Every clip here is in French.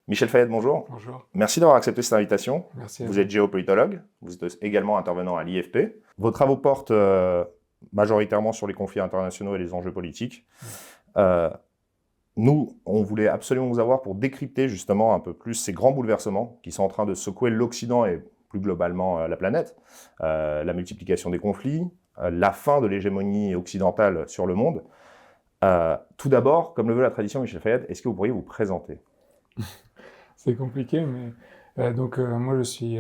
Michel Fayette, bonjour. Bonjour, Merci d'avoir accepté cette invitation. merci à Vous vous. êtes géopolitologue, vous êtes également intervenant à l'IFP. Vos travaux portent majoritairement sur les conflits internationaux et les enjeux politiques. Euh, Nous, on voulait absolument vous avoir pour décrypter justement un peu plus ces grands bouleversements qui sont en train de secouer l'Occident et plus globalement la planète. La multiplication des conflits, la fin de l'hégémonie occidentale sur le monde. Tout d'abord, comme le veut la tradition, Michel Fayette, est-ce que vous pourriez vous présenter? C'est compliqué, mais moi je suis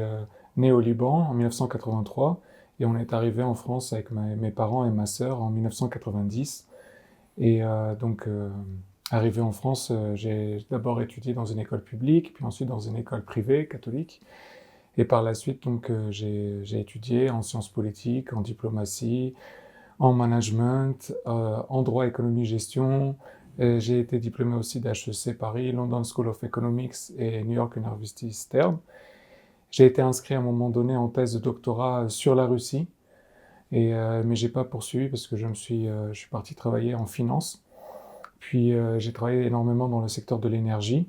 né au Liban en 1983 et on est arrivé en France avec mes parents et ma sœur en 1990. Et arrivé en France, j'ai d'abord étudié dans une école publique, puis ensuite dans une école privée catholique. Et par la suite, j'ai étudié en sciences politiques, en diplomatie, en management, en droit, économie, gestion. J'ai été diplômé aussi d'HEC Paris, London School of Economics et New York University Stern. J'ai été inscrit à un moment donné en thèse de doctorat sur la Russie, mais j'ai pas poursuivi parce que je suis parti travailler en finance. Puis j'ai travaillé énormément dans le secteur de l'énergie.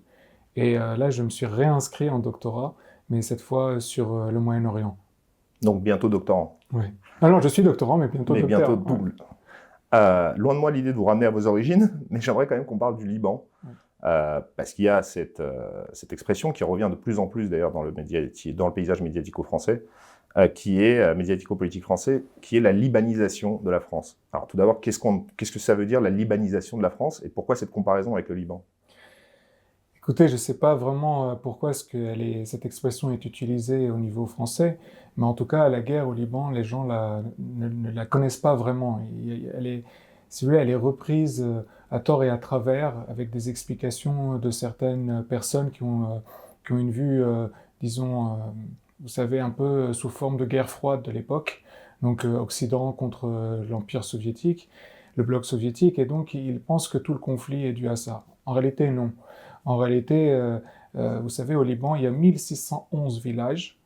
Et là, je me suis réinscrit en doctorat, mais cette fois sur le Moyen-Orient. Donc bientôt doctorant, Oui. Alors, je suis doctorant, mais bientôt mais bientôt docteur. Ouais. double. Loin de moi l'idée de vous ramener à vos origines, mais j'aimerais quand même qu'on parle du Liban, Ouais. parce qu'il y a cette expression qui revient de plus en plus d'ailleurs dans le paysage médiatico-français, qui est médiatico-politique français, qui est la libanisation de la France. Alors tout d'abord, qu'est-ce que ça veut dire la libanisation de la France et pourquoi cette comparaison avec le Liban? Écoutez, je ne sais pas vraiment pourquoi cette expression est utilisée au niveau français, mais en tout cas, la guerre au Liban, les gens ne la connaissent pas vraiment. Si vous voulez, elle est reprise à tort et à travers avec des explications de certaines personnes qui ont une vue, disons, vous savez, un peu sous forme de guerre froide de l'époque, donc Occident contre l'Empire soviétique, le bloc soviétique, et donc ils pensent que tout le conflit est dû à ça. En réalité, non. En réalité, vous savez, au Liban, il y a 1611 villages.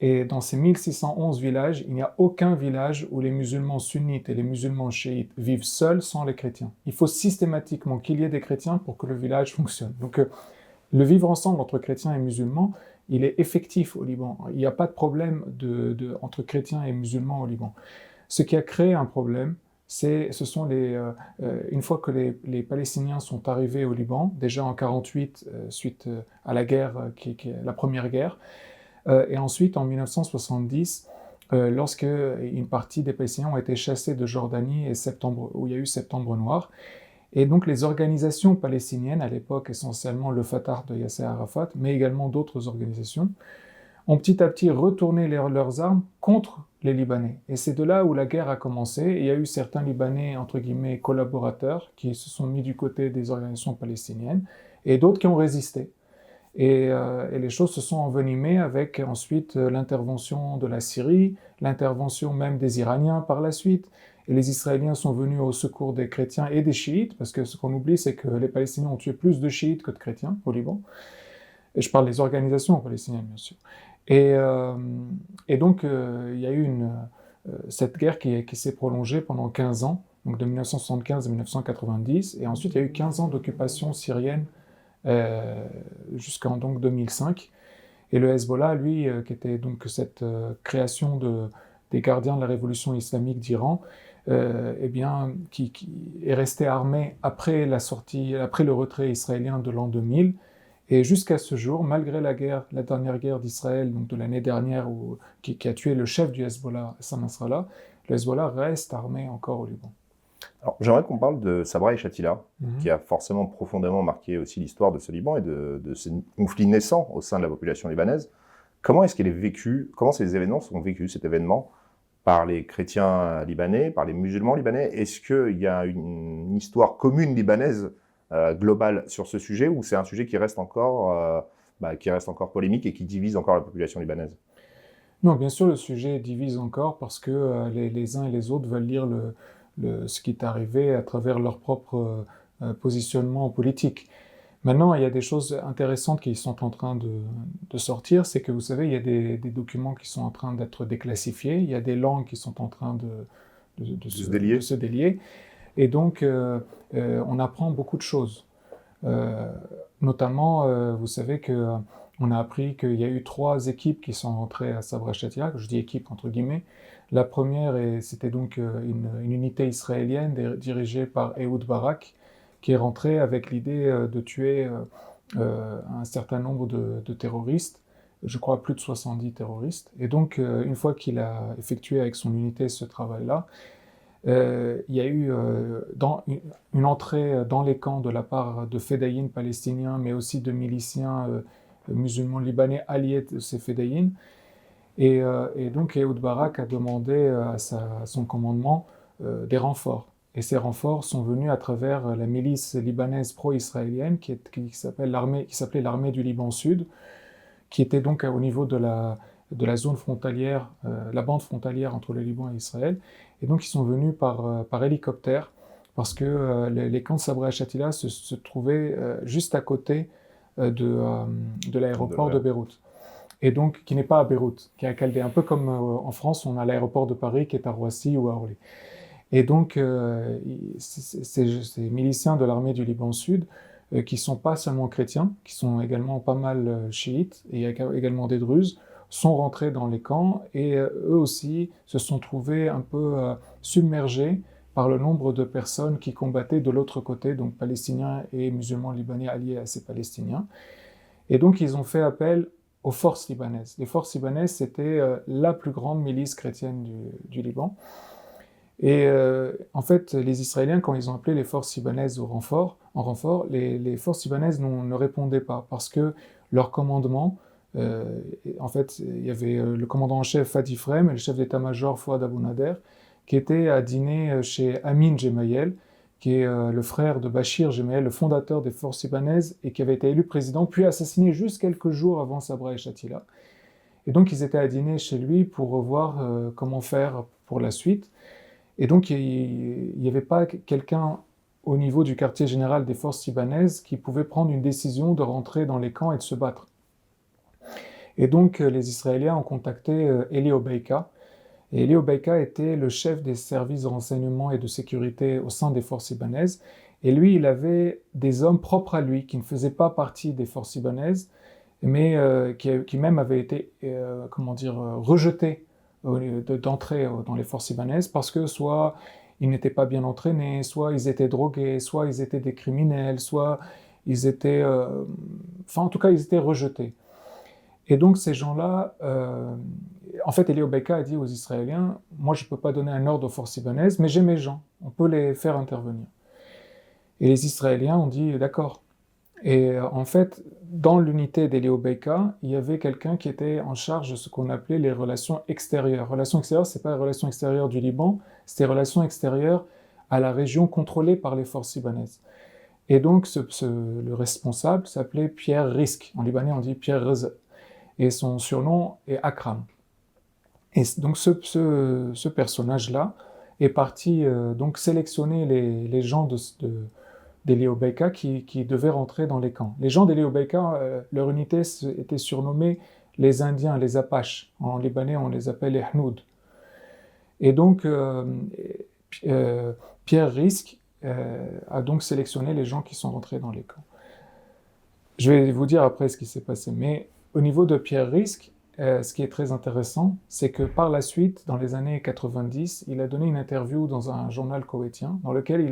Et dans ces 1611 villages, il n'y a aucun village où les musulmans sunnites et les musulmans chiites vivent seuls sans les chrétiens. Il faut systématiquement qu'il y ait des chrétiens pour que le village fonctionne. Donc, le vivre ensemble entre chrétiens et musulmans, il est effectif au Liban. Il n'y a pas de problème entre chrétiens et musulmans au Liban. Ce qui a créé un problème, une fois que les Palestiniens sont arrivés au Liban, déjà en 1948, suite à la guerre, la première guerre, et ensuite en 1970, lorsque une partie des Palestiniens ont été chassés de Jordanie et où il y a eu Septembre Noir. Et donc les organisations palestiniennes, à l'époque essentiellement le Fatah de Yasser Arafat, mais également d'autres organisations, ont petit à petit retourné leurs armes contre les Libanais. Et c'est de là où la guerre a commencé. Et il y a eu certains Libanais, entre guillemets, collaborateurs, qui se sont mis du côté des organisations palestiniennes, et d'autres qui ont résisté. Et les choses se sont envenimées avec ensuite l'intervention de la Syrie, l'intervention même des Iraniens par la suite. Et les Israéliens sont venus au secours des chrétiens et des chiites, parce que ce qu'on oublie, c'est que les Palestiniens ont tué plus de chiites que de chrétiens au Liban. Et je parle des organisations palestiniennes, bien sûr. Et, euh, et donc, il y a eu cette guerre qui s'est prolongée pendant 15 ans, donc de 1975 à 1990, et ensuite il y a eu 15 ans d'occupation syrienne jusqu'en donc 2005. Et le Hezbollah, lui, qui était donc cette création des gardiens de la révolution islamique d'Iran, eh bien, qui est resté armé après le retrait israélien de l'an 2000. Et jusqu'à ce jour, malgré la dernière guerre d'Israël, donc de l'année dernière, qui a tué le chef du Hezbollah, Hassan Nasrallah, le Hezbollah reste armé encore au Liban. Alors, j'aimerais qu'on parle de Sabra et Shatila, qui Mhm. a forcément profondément marqué aussi l'histoire de ce Liban et de ces conflits naissants au sein de la population libanaise. Comment est-ce qu'elle est vécue, comment ces événements sont vécus, cet événement, par les chrétiens libanais, par les musulmans libanais? Est-ce qu'il y a une histoire commune libanaise globale sur ce sujet, ou c'est un sujet qui reste encore polémique et qui divise encore la population libanaise? Non, bien sûr, le sujet divise encore parce que les uns et les autres veulent lire ce qui est arrivé à travers leur propre positionnement politique. Maintenant, il y a des choses intéressantes qui sont en train de sortir. C'est que vous savez, il y a des documents qui sont en train d'être déclassifiés, il y a des langues qui sont en train De se de délier? se délier. Et donc, on apprend beaucoup de choses. Notamment, vous savez qu'on a appris qu'il y a eu 3 équipes qui sont rentrées à Sabra Shatila, je dis équipe entre guillemets. La première, c'était donc une unité israélienne dirigée par Ehud Barak, qui est rentrée avec l'idée de tuer un certain nombre de terroristes, je crois plus de 70 terroristes. Et donc, une fois qu'il a effectué avec son unité ce travail-là, il y a eu une entrée dans les camps de la part de fédayines palestiniens, mais aussi de miliciens musulmans libanais alliés de ces fédayines. Et donc Ehud Barak a demandé à son commandement des renforts. Et ces renforts sont venus à travers la milice libanaise pro-israélienne qui s'appelait l'armée du Liban Sud, qui était donc au niveau de la zone frontalière, la bande frontalière entre le Liban et Israël. Et donc ils sont venus par hélicoptère, parce que les camps de Sabra et Shatila se trouvaient juste à côté de l'aéroport de Beyrouth. Et donc qui n'est pas à Beyrouth, qui est à Chaldée, un peu comme en France, on a l'aéroport de Paris qui est à Roissy ou à Orly. Et donc ces miliciens de l'armée du Liban Sud, qui ne sont pas seulement chrétiens, qui sont également pas mal chiites, et également des druzes, sont rentrés dans les camps, et eux aussi se sont trouvés un peu submergés par le nombre de personnes qui combattaient de l'autre côté, donc palestiniens et musulmans libanais alliés à ces Palestiniens. Et donc ils ont fait appel aux forces libanaises. Les forces libanaises, c'était la plus grande milice chrétienne du Liban. Et en fait, les Israéliens, quand ils ont appelé les forces libanaises en renfort, les forces libanaises ne répondaient pas, parce que leur commandement, en fait, il y avait le commandant en chef Fadi Frem et le chef d'état-major Fouad Abou Nader, qui étaient à dîner chez Amin Gemayel, qui est le frère de Bachir Gemayel, le fondateur des forces libanaises, et qui avait été élu président, puis assassiné juste quelques jours avant Sabra et Shatila. Et donc, ils étaient à dîner chez lui pour revoir comment faire pour la suite. Et donc, il n'y avait pas quelqu'un au niveau du quartier général des forces libanaises qui pouvait prendre une décision de rentrer dans les camps et de se battre. Et donc, les Israéliens ont contacté Eli Obeika. Et Eli Obeika était le chef des services de renseignement et de sécurité au sein des forces libanaises. Et lui, il avait des hommes propres à lui, qui ne faisaient pas partie des forces libanaises, mais qui même avaient été, rejetés d'entrer dans les forces libanaises, parce que soit ils n'étaient pas bien entraînés, soit ils étaient drogués, soit ils étaient des criminels, soit ils étaient... en tout cas, ils étaient rejetés. Et donc ces gens-là, en fait, Eli Obeika a dit aux Israéliens, moi je ne peux pas donner un ordre aux forces libanaises, mais j'ai mes gens, on peut les faire intervenir. Et les Israéliens ont dit, d'accord. Et en fait, dans l'unité d'Eli Obeika, il y avait quelqu'un qui était en charge de ce qu'on appelait les relations extérieures. Relations extérieures, ce n'est pas les relations extérieures du Liban, c'était les relations extérieures à la région contrôlée par les forces libanaises. Et donc, le responsable s'appelait Pierre Risk. En libanais, on dit Pierre Rez. Et son surnom est Akram. Et donc, ce personnage-là est parti donc sélectionner les gens d'Eli Obeika qui devaient rentrer dans les camps. Les gens d'Eli Obeika, leur unité était surnommée les Indiens, les Apaches. En libanais, on les appelle les Hnoud. Et donc, Pierre Risk a donc sélectionné les gens qui sont rentrés dans les camps. Je vais vous dire après ce qui s'est passé, mais au niveau de Pierre Risk, ce qui est très intéressant, c'est que par la suite, dans les années 90, il a donné une interview dans un journal koweïtien, dans lequel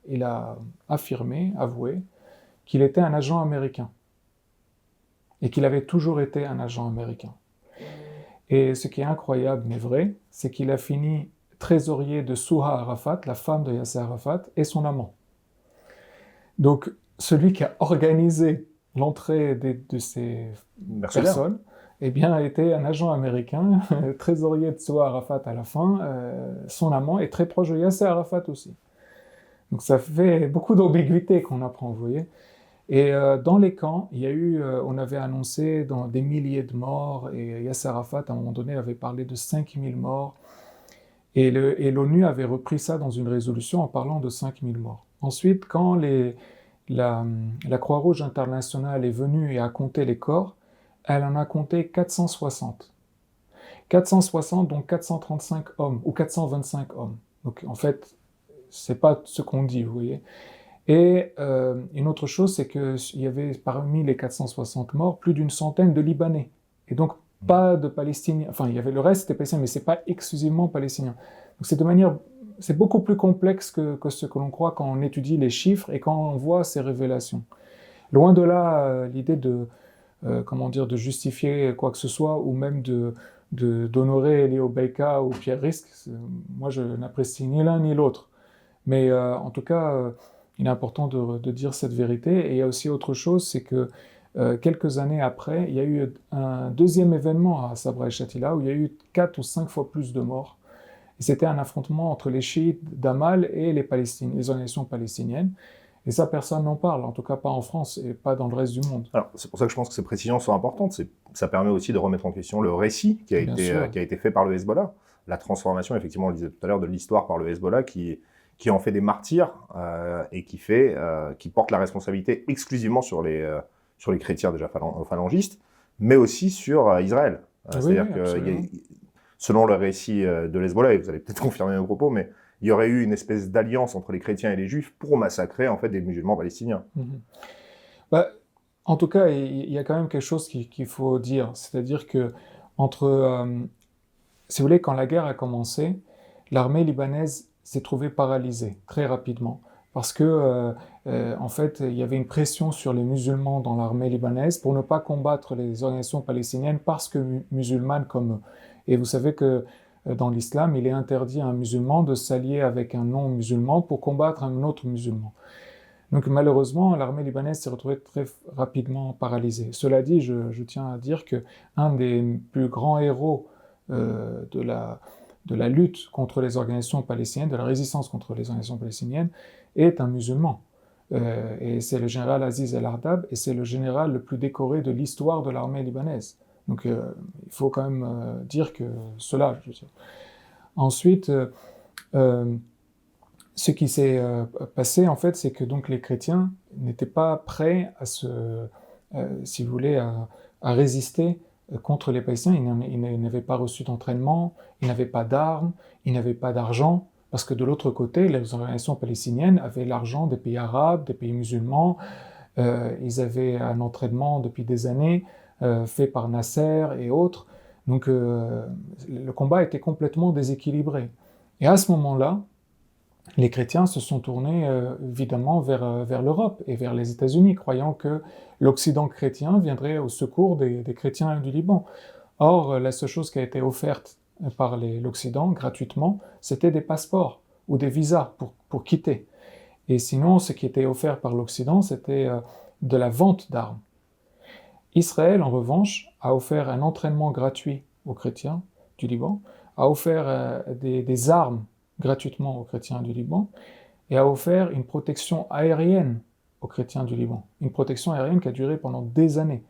il a avoué, qu'il était un agent américain, et qu'il avait toujours été un agent américain. Et ce qui est incroyable, mais vrai, c'est qu'il a fini trésorier de Souha Arafat, la femme de Yasser Arafat, et son amant. Donc, celui qui a organisé l'entrée de ces personnes, eh bien, était un agent américain, trésorier de Souha Arafat à la fin, son amant est très proche de Yasser Arafat aussi. Donc ça fait beaucoup d'ambiguïté qu'on apprend, vous voyez. Et dans les camps, il y a eu, on avait annoncé dans des milliers de morts, et Yasser Arafat, à un moment donné, avait parlé de 5000 morts, et l'ONU avait repris ça dans une résolution en parlant de 5000 morts. Ensuite, quand la Croix-Rouge internationale est venue et a compté les corps, elle en a compté 460. 460, donc 435 hommes, ou 425 hommes. Donc en fait, c'est pas ce qu'on dit, vous voyez. Et une autre chose, c'est qu'il y avait parmi les 460 morts, plus d'une centaine de Libanais. Et donc, pas de Palestiniens. Enfin, il y avait le reste, c'était Palestinien, mais ce n'est pas exclusivement palestinien. Donc, c'est beaucoup plus complexe que ce que l'on croit quand on étudie les chiffres et quand on voit ces révélations. Loin de là, l'idée de justifier quoi que ce soit, ou même d'honorer Léo Beika ou Pierre Risque. Moi, je n'apprécie ni l'un ni l'autre. Mais en tout cas, il est important de dire cette vérité. Et il y a aussi autre chose, c'est que quelques années après, il y a eu un deuxième événement à Sabra et Shatila où il y a eu 4 ou 5 fois plus de morts. Et c'était un affrontement entre les chiites d'Amal et les organisations palestiniennes. Et ça, personne n'en parle, en tout cas pas en France et pas dans le reste du monde. Alors, c'est pour ça que je pense que ces précisions sont importantes. Ça permet aussi de remettre en question le récit qui a été fait par le Hezbollah. La transformation, effectivement, on le disait tout à l'heure, de l'histoire par le Hezbollah qui en fait des martyrs et qui porte la responsabilité exclusivement sur les chrétiens déjà phalangistes, mais aussi sur Israël. C'est-à-dire que selon le récit de l'Hezbollah, et vous allez peut-être confirmer mes propos, mais il y aurait eu une espèce d'alliance entre les chrétiens et les juifs pour massacrer en fait des musulmans palestiniens. En tout cas, il y a quand même quelque chose qu'il faut dire, c'est-à-dire que si vous voulez, quand la guerre a commencé, l'armée libanaise s'est trouvée paralysée très rapidement parce que en fait, il y avait une pression sur les musulmans dans l'armée libanaise pour ne pas combattre les organisations palestiniennes parce que musulmanes comme eux. Et vous savez que dans l'islam, il est interdit à un musulman de s'allier avec un non-musulman pour combattre un autre musulman. Donc malheureusement, l'armée libanaise s'est retrouvée très rapidement paralysée. Cela dit, je tiens à dire qu'un des plus grands héros de la lutte contre les organisations palestiniennes, de la résistance contre les organisations palestiniennes, est un musulman. Et c'est le général Aziz El-Ardab, et c'est le général le plus décoré de l'histoire de l'armée libanaise. Donc il faut quand même dire que cela, je veux dire. Ensuite, ce qui s'est passé, en fait, c'est que donc les chrétiens n'étaient pas prêts si vous voulez, à résister contre les Palestiniens. Ils n'avaient pas reçu d'entraînement, ils n'avaient pas d'armes, ils n'avaient pas d'argent, parce que de l'autre côté, les organisations palestiniennes avaient l'argent des pays arabes, des pays musulmans, ils avaient un entraînement depuis des années, fait par Nasser et autres. Donc le combat était complètement déséquilibré. Et à ce moment-là, les chrétiens se sont tournés évidemment vers l'Europe et vers les États-Unis, croyant que l'Occident chrétien viendrait au secours des chrétiens du Liban. Or, la seule chose qui a été offerte par l'Occident gratuitement, c'était des passeports ou des visas pour quitter. Et sinon, ce qui était offert par l'Occident, c'était de la vente d'armes. Israël, en revanche, a offert un entraînement gratuit aux chrétiens du Liban, a offert des armes gratuitement aux chrétiens du Liban, et a offert une protection aérienne aux chrétiens du Liban. Une protection aérienne qui a duré pendant des années.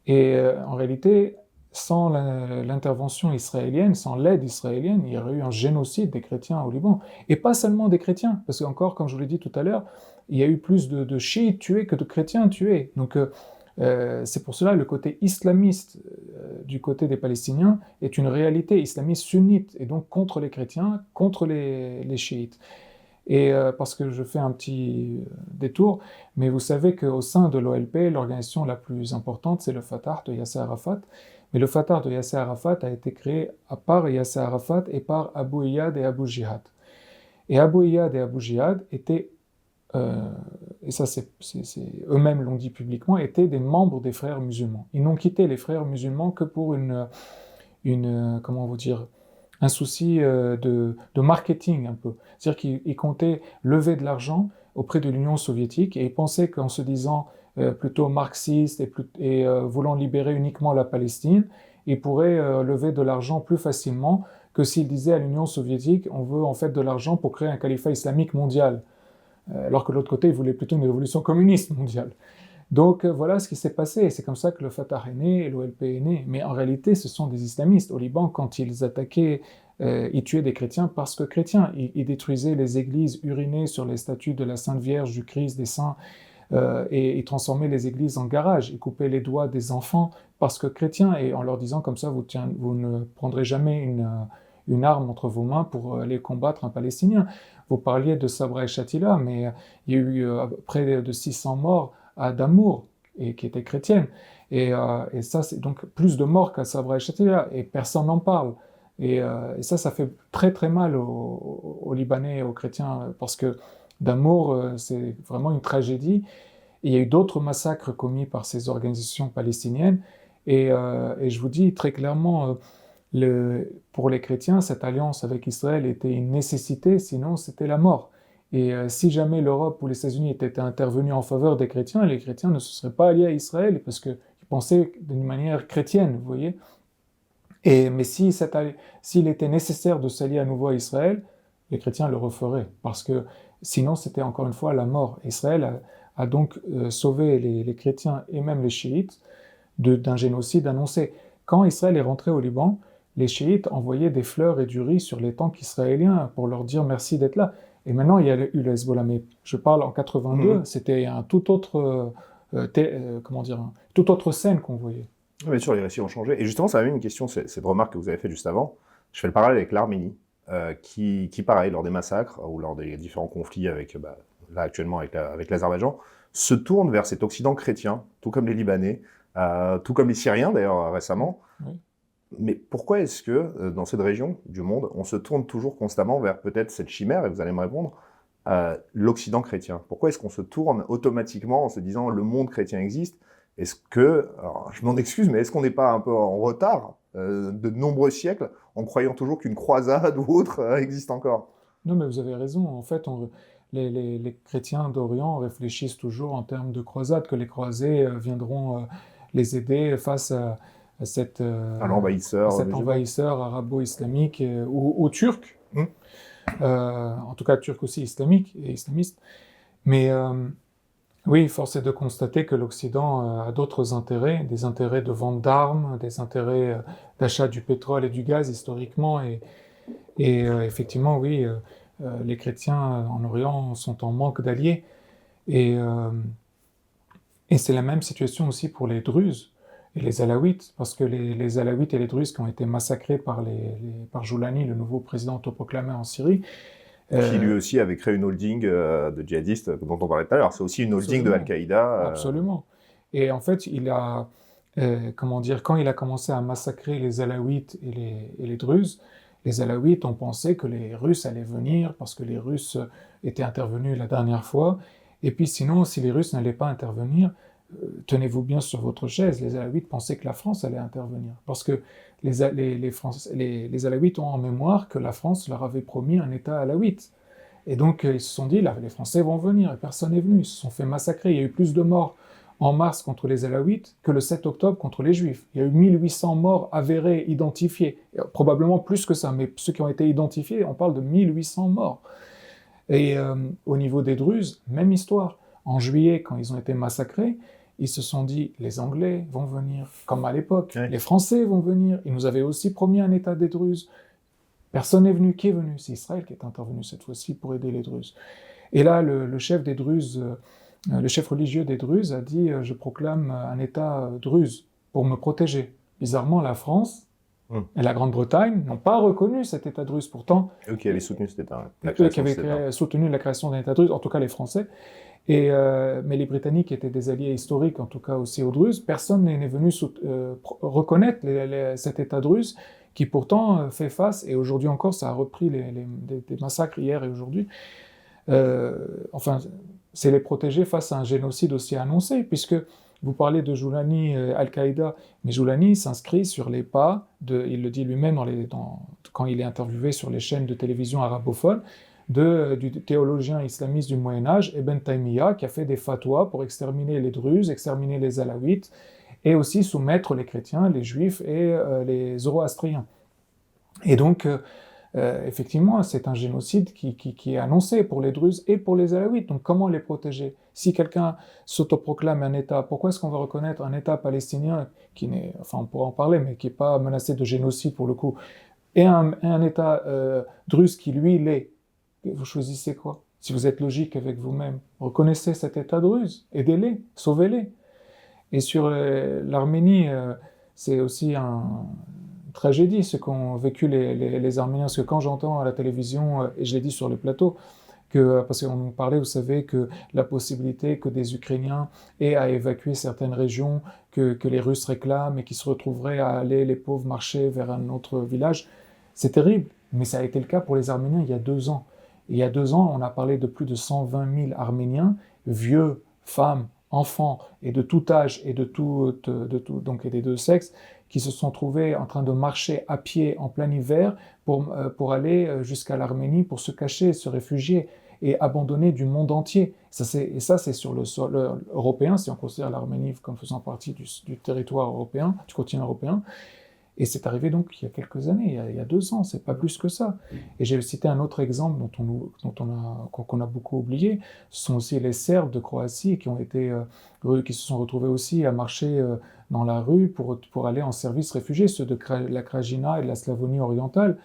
Et en réalité, sans l'intervention israélienne, sans l'aide israélienne, il y aurait eu un génocide des chrétiens au Liban. Et pas seulement des chrétiens, parce qu'encore, comme je vous l'ai dit tout à l'heure, il y a eu plus de chiites tués que de chrétiens tués. Donc c'est pour cela que le côté islamiste du côté des Palestiniens est une réalité islamiste sunnite, et donc contre les chrétiens, contre les chiites. Et parce que je fais un petit détour, mais vous savez qu'au sein de l'OLP, l'organisation la plus importante, c'est le Fatah de Yasser Arafat. Mais le Fatah de Yasser Arafat a été créé à part Yasser Arafat et par Abu Iyad et Abu Jihad. Et Abu Iyad et Abu Jihad étaient et ça eux-mêmes l'ont dit publiquement, étaient des membres des frères musulmans. Ils n'ont quitté les frères musulmans que pour comment vous dire, un souci de marketing un peu. C'est-à-dire qu'ils comptaient lever de l'argent auprès de l'Union soviétique et ils pensaient qu'en se disant plutôt marxiste et voulant libérer uniquement la Palestine, ils pourraient lever de l'argent plus facilement que s'ils disaient à l'Union soviétique on veut en fait de l'argent pour créer un califat islamique mondial. Alors que de l'autre côté, ils voulaient plutôt une révolution communiste mondiale. Donc voilà ce qui s'est passé, c'est comme ça que le Fatah est né et l'OLP est né. Mais en réalité, ce sont des islamistes. Au Liban, quand ils attaquaient, ils tuaient des chrétiens parce que chrétiens. Ils détruisaient les églises, urinaient sur les statues de la Sainte Vierge, du Christ, des saints, et ils transformaient les églises en garages. Ils coupaient les doigts des enfants parce que chrétiens, et en leur disant comme ça, vous ne prendrez jamais une arme entre vos mains pour aller combattre un Palestinien. Vous parliez de Sabra et Shatila, mais il y a eu près de 600 morts à Damour, et qui étaient chrétiennes. Et ça, c'est donc plus de morts qu'à Sabra et Shatila, et personne n'en parle. Et ça fait très très mal aux Libanais et aux chrétiens, parce que Damour, c'est vraiment une tragédie. Et il y a eu d'autres massacres commis par ces organisations palestiniennes. Et je vous dis très clairement, pour les chrétiens, cette alliance avec Israël était une nécessité, sinon c'était la mort. Et si jamais l'Europe ou les États-Unis étaient intervenus en faveur des chrétiens, les chrétiens ne se seraient pas alliés à Israël parce qu'ils pensaient d'une manière chrétienne, vous voyez. Mais s'il était nécessaire de s'allier à nouveau à Israël, les chrétiens le referaient, parce que sinon c'était encore une fois la mort. Israël a donc sauvé les chrétiens et même les chiites d'un génocide annoncé. Quand Israël est rentré au Liban, les chiites envoyaient des fleurs et du riz sur les tanks israéliens pour leur dire merci d'être là. Et maintenant, il y a eu le Hezbollah. Mais je parle en 82, c'était un tout autre, toute autre scène qu'on voyait. Bien sûr, les récits ont changé. Et justement, ça m'a mis une question, cette remarque que vous avez faite juste avant. Je fais le parallèle avec l'Arménie, qui, pareil, lors des massacres ou lors des différents conflits là actuellement avec l'Azerbaïdjan, se tourne vers cet Occident chrétien, tout comme les Libanais, tout comme les Syriens d'ailleurs récemment. Oui. Mais pourquoi est-ce que dans cette région du monde, on se tourne toujours constamment vers peut-être cette chimère, et vous allez me répondre, l'Occident chrétien? Pourquoi est-ce qu'on se tourne automatiquement en se disant le monde chrétien existe? Est-ce que, alors, je m'en excuse, mais est-ce qu'on n'est pas un peu en retard de nombreux siècles en croyant toujours qu'une croisade ou autre existe encore? Non, mais vous avez raison. En fait, les chrétiens d'Orient réfléchissent toujours en termes de croisade, que les croisés viendront les aider face à cet envahisseur arabo-islamique ou turc, en tout cas turc aussi islamique et islamiste. Mais oui, force est de constater que l'Occident a d'autres intérêts, des intérêts de vente d'armes, des intérêts d'achat du pétrole et du gaz historiquement. Et effectivement, oui, les chrétiens en Orient sont en manque d'alliés. Et c'est la même situation aussi pour les Druzes et les Alaouites, parce que les Alaouites et les Druzes qui ont été massacrés par Joulani, le nouveau président autoproclamé en Syrie, qui lui aussi avait créé une holding de djihadistes dont on parlait tout à l'heure. C'est aussi une holding de Al-Qaïda. Absolument. Et en fait, quand il a commencé à massacrer les Alaouites et les Druzes, les Alaouites ont pensé que les Russes allaient venir parce que les Russes étaient intervenus la dernière fois. Et puis sinon, si les Russes n'allaient pas intervenir, tenez-vous bien sur votre chaise, les Alaouites pensaient que la France allait intervenir. Parce que les Alaouites ont en mémoire que la France leur avait promis un État alaouite. Et donc ils se sont dit, là, les Français vont venir, et personne n'est venu. Ils se sont fait massacrer. Il y a eu plus de morts en mars contre les Alaouites que le 7 octobre contre les Juifs. Il y a eu 1800 morts avérés, identifiés. Probablement plus que ça, mais ceux qui ont été identifiés, on parle de 1800 morts. Et au niveau des Druzes, même histoire. En juillet, quand ils ont été massacrés, ils se sont dit, les Anglais vont venir, comme à l'époque, les Français vont venir. Ils nous avaient aussi promis un État des Druzes. Personne n'est venu. Qui est venu? C'est Israël qui est intervenu cette fois-ci pour aider les Druzes. Et là, le chef des Druzes, le chef religieux des Druzes a dit « Je proclame un État druze pour me protéger ». Bizarrement, la France et la Grande-Bretagne n'ont pas reconnu cet État druze. Pourtant, eux qui avaient soutenu cet État. Eux qui avaient soutenu la création d'un État druze, en tout cas les Français. Mais les Britanniques étaient des alliés historiques, en tout cas aussi aux Druzes. Personne n'est venu reconnaître cet État druze qui pourtant fait face, et aujourd'hui encore, ça a repris des massacres hier et aujourd'hui. Enfin, c'est les protéger face à un génocide aussi annoncé, puisque vous parlez de Joulani, Al-Qaïda, mais Joulani s'inscrit sur les pas, il le dit lui-même quand il est interviewé sur les chaînes de télévision arabophones, du théologien islamiste du Moyen-Âge, Ibn Taymiyyah, qui a fait des fatwas pour exterminer les Druzes, exterminer les Alaouites, et aussi soumettre les chrétiens, les juifs et les zoroastriens. Et donc, effectivement, c'est un génocide qui est annoncé pour les Druzes et pour les Alaouites. Donc comment les protéger? Si quelqu'un s'autoproclame un État, pourquoi est-ce qu'on va reconnaître un État palestinien qui n'est, enfin on pourra en parler, mais qui n'est pas menacé de génocide pour le coup, et un État druze qui lui l'est? Vous choisissez quoi? Si vous êtes logique avec vous-même, reconnaissez cet État druze, aidez-les, sauvez-les. Et sur l'Arménie, c'est aussi une tragédie ce qu'ont vécu les Arméniens, parce que quand j'entends à la télévision, et je l'ai dit sur le plateau, parce qu'on nous parlait, vous savez, que la possibilité que des Ukrainiens aient à évacuer certaines régions, que les Russes réclament et qui se retrouveraient à aller, les pauvres, marcher vers un autre village. C'est terrible, mais ça a été le cas pour les Arméniens il y a 2 ans. Et il y a 2 ans, on a parlé de plus de 120 000 Arméniens, vieux, femmes, enfants, et de tout âge, et donc et des 2 sexes, qui se sont trouvés en train de marcher à pied en plein hiver pour aller jusqu'à l'Arménie, pour se cacher, se réfugier et abandonner du monde entier. Et ça, c'est sur le sol européen, si on considère l'Arménie comme faisant partie du territoire européen, du continent européen. Et c'est arrivé donc il y a quelques années, il y a 2 ans, c'est pas plus que ça. Et j'ai cité un autre exemple qu'on a beaucoup oublié, ce sont aussi les Serbes de Croatie qui se sont retrouvés aussi à marcher dans la rue pour aller en service réfugié, ceux de la Krajina et de la Slavonie orientale.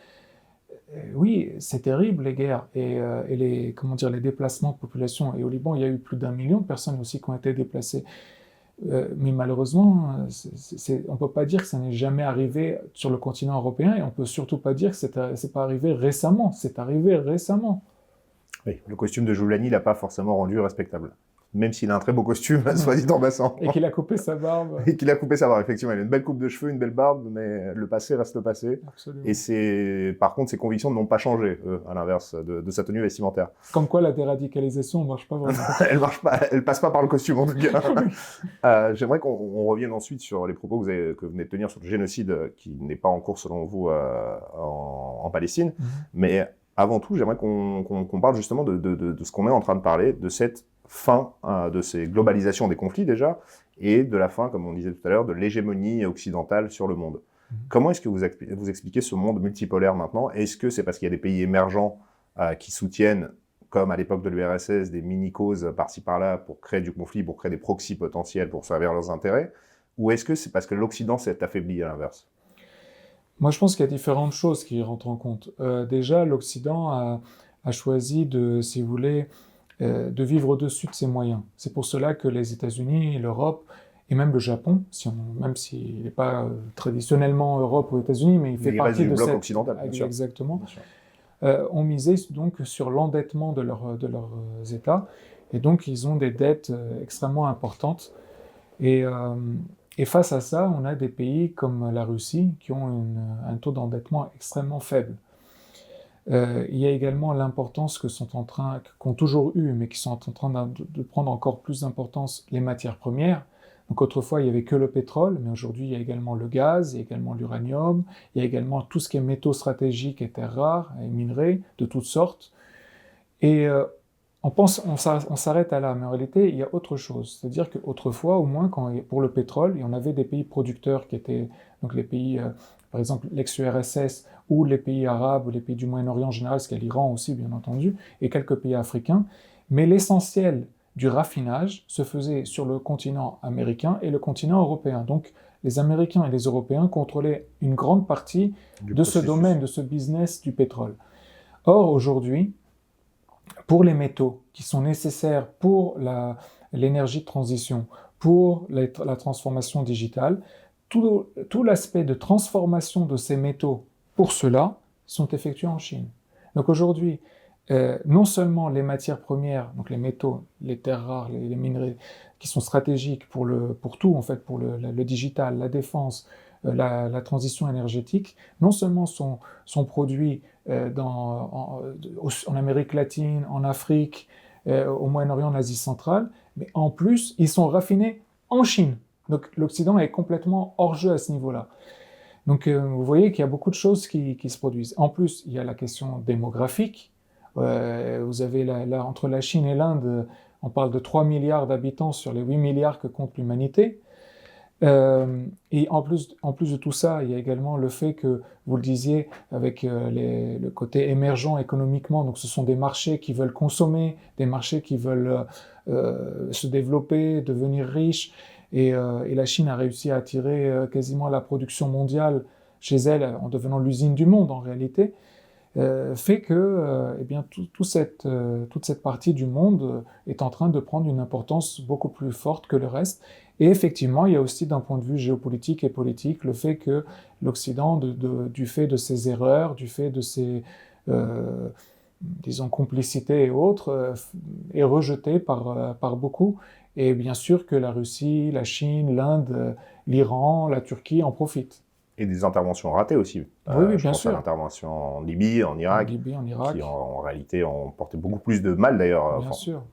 Oui, c'est terrible les guerres et les déplacements de population. Et au Liban, il y a eu plus d'1 million de personnes aussi qui ont été déplacées. Mais malheureusement, on ne peut pas dire que ça n'est jamais arrivé sur le continent européen et on ne peut surtout pas dire que c'est pas arrivé récemment. C'est arrivé récemment. Oui, le costume de Joulani l'a pas forcément rendu respectable. Même s'il a un très beau costume, soit dit en passant. Et qu'il a coupé sa barbe. Et qu'il a coupé sa barbe, effectivement. Il a une belle coupe de cheveux, une belle barbe, mais le passé reste le passé. Absolument. Et par contre, ses convictions n'ont pas changé, à l'inverse de sa tenue vestimentaire. Comme quoi, la déradicalisation ne marche pas vraiment. Elle marche pas, elle passe pas par le costume, en tout cas. J'aimerais qu'on revienne ensuite sur les propos que vous venez de tenir sur le génocide qui n'est pas en cours, selon vous, en Palestine. Mais avant tout, j'aimerais qu'on parle justement de ce qu'on est en train de parler, de cette fin de ces globalisations des conflits déjà, et de la fin, comme on disait tout à l'heure, de l'hégémonie occidentale sur le monde. Comment est-ce que vous expliquez ce monde multipolaire maintenant? Est-ce que c'est parce qu'il y a des pays émergents qui soutiennent, comme à l'époque de l'URSS, des mini-causes par-ci par-là pour créer du conflit, pour créer des proxys potentiels, pour servir leurs intérêts? Ou est-ce que c'est parce que l'Occident s'est affaibli à l'inverse? Moi, je pense qu'il y a différentes choses qui rentrent en compte. Déjà, l'Occident a choisi si vous voulez, de vivre au-dessus de ses moyens. C'est pour cela que les États-Unis, l'Europe, et même le Japon, même s'il n'est pas traditionnellement Europe ou États-Unis, mais il fait partie du bloc occidental, bien sûr. Exactement, bien sûr. ont misé donc sur l'endettement de leurs États, et donc ils ont des dettes extrêmement importantes. Et face à ça, on a des pays comme la Russie qui ont un taux d'endettement extrêmement faible. Il y a également l'importance qu'ont toujours eu, mais qui sont en train de prendre encore plus d'importance, les matières premières. Donc autrefois, il n'y avait que le pétrole, mais aujourd'hui, il y a également le gaz, il y a également l'uranium, il y a également tout ce qui est métaux stratégiques et terres rares, et minerais de toutes sortes. Et on s'arrête à là, mais en réalité, il y a autre chose. C'est-à-dire qu'autrefois, au moins, pour le pétrole, il y en avait des pays producteurs qui étaient donc les pays, par exemple, l'ex-URSS, ou les pays arabes, ou les pays du Moyen-Orient en général, ce qu'il y a l'Iran aussi, bien entendu, et quelques pays africains. Mais l'essentiel du raffinage se faisait sur le continent américain et le continent européen. Donc, les Américains et les Européens contrôlaient une grande partie de ce domaine, de ce business du pétrole. Or, aujourd'hui, pour les métaux qui sont nécessaires pour l'énergie de transition, pour la transformation digitale, tout l'aspect de transformation de ces métaux pour cela sont effectués en Chine. Donc aujourd'hui, non seulement les matières premières, donc les métaux, les terres rares, les minerais, qui sont stratégiques pour tout, en fait, pour le digital, la défense, la transition énergétique, non seulement sont produits en Amérique latine, en Afrique, au Moyen-Orient, en Asie centrale, mais en plus, ils sont raffinés en Chine. Donc l'Occident est complètement hors jeu à ce niveau-là. Donc vous voyez qu'il y a beaucoup de choses qui se produisent. En plus, il y a la question démographique. Vous avez là, entre la Chine et l'Inde, on parle de 3 milliards d'habitants sur les 8 milliards que compte l'humanité. Et en plus de tout ça, il y a également le fait que, vous le disiez, avec le côté émergent économiquement, donc ce sont des marchés qui veulent consommer, des marchés qui veulent se développer, devenir riches, et la Chine a réussi à attirer quasiment la production mondiale chez elle en devenant l'usine du monde en réalité, fait que eh bien, toute cette partie du monde est en train de prendre une importance beaucoup plus forte que le reste. Et effectivement, il y a aussi d'un point de vue géopolitique et politique le fait que l'Occident, du fait de ses erreurs, du fait de disons, complicité et autres, est rejetée par beaucoup. Et bien sûr que la Russie, la Chine, l'Inde, l'Iran, la Turquie en profitent. Et des interventions ratées aussi. Oui, oui, Je bien pense à sûr. l'intervention en Libye, en En Irak, Libye, en qui Irak, en réalité ont porté beaucoup plus de mal d'ailleurs. bien Enfin, sûr.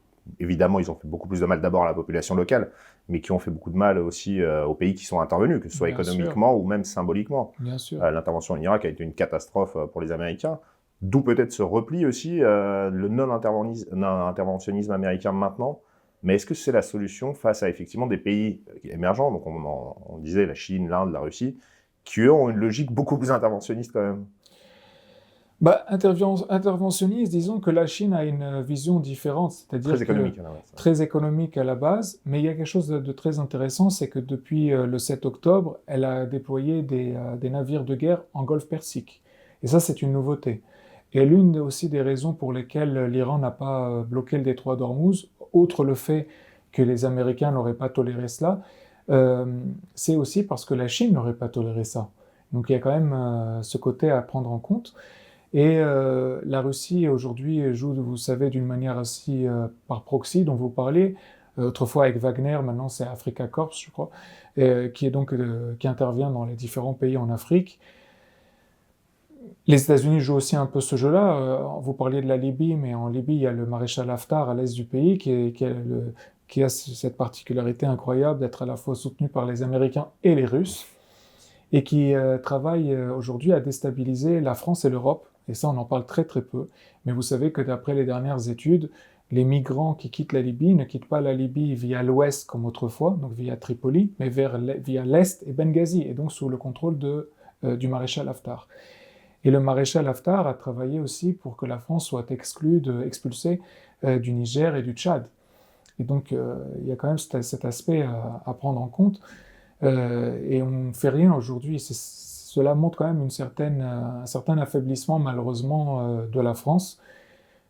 évidemment, ils ont fait beaucoup plus de mal d'abord à la population locale, mais qui ont fait beaucoup de mal aussi aux pays qui sont intervenus, que ce soit Bien sûr, économiquement ou même symboliquement. bien sûr. L'intervention en Irak a été une catastrophe pour les Américains, d'où peut-être ce repli aussi, le non-interventionnisme américain maintenant. Mais est-ce que c'est la solution face à effectivement des pays émergents, donc on disait la Chine, l'Inde, la Russie, qui eux ont une logique beaucoup plus interventionniste quand même? Bah, interventionniste, disons que la Chine a une vision différente, Très c'est-à-dire que économique, à l'inverse. très économique à la base, mais il y a quelque chose de très intéressant, c'est que depuis le 7 octobre, elle a déployé des navires de guerre en Golfe Persique. Et ça, c'est une nouveauté. Et l'une aussi des raisons pour lesquelles l'Iran n'a pas bloqué le détroit d'Ormuz, outre le fait que les Américains n'auraient pas toléré cela, euh, c'est aussi parce que la Chine n'aurait pas toléré ça. Donc il y a quand même ce côté à prendre en compte. Et la Russie aujourd'hui joue, vous savez, d'une manière aussi par proxy dont vous parlez. Autrefois avec Wagner, maintenant c'est Africa Corps, je crois, qui est donc qui intervient dans les différents pays en Afrique. Les États-Unis jouent aussi un peu ce jeu-là. Vous parliez de la Libye, mais en Libye il y a le maréchal Haftar à l'est du pays qui a cette particularité incroyable d'être à la fois soutenu par les Américains et les Russes et qui travaille aujourd'hui à déstabiliser la France et l'Europe. Et ça, on en parle très très peu. Mais vous savez que d'après les dernières études, les migrants qui quittent la Libye ne quittent pas la Libye via l'ouest comme autrefois, donc via Tripoli, mais via l'est et Benghazi, et donc sous le contrôle du maréchal Haftar. Et le maréchal Haftar a travaillé aussi pour que la France soit expulsée du Niger et du Tchad. Et donc, il y a quand même cet aspect à prendre en compte. Et on ne fait rien aujourd'hui. Cela montre quand même un certain affaiblissement, malheureusement, de la France,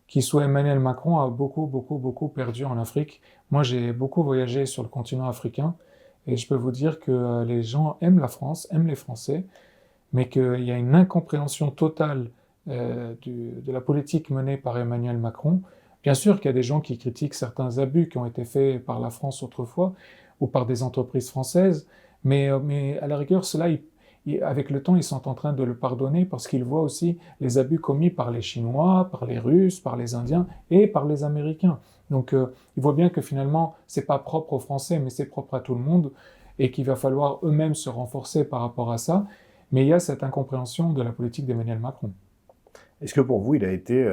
qui, sous Emmanuel Macron, a beaucoup, beaucoup, beaucoup perdu en Afrique. Moi, j'ai beaucoup voyagé sur le continent africain, et je peux vous dire que les gens aiment la France, aiment les Français, mais qu'il y a une incompréhension totale de la politique menée par Emmanuel Macron. Bien sûr qu'il y a des gens qui critiquent certains abus qui ont été faits par la France autrefois, ou par des entreprises françaises, mais à la rigueur, cela, avec le temps, ils sont en train de le pardonner parce qu'ils voient aussi les abus commis par les Chinois, par les Russes, par les Indiens et par les Américains. Donc, ils voient bien que finalement, c'est pas propre aux Français, mais c'est propre à tout le monde et qu'il va falloir eux-mêmes se renforcer par rapport à ça. Mais il y a cette incompréhension de la politique d'Emmanuel Macron. Est-ce que pour vous, il a été,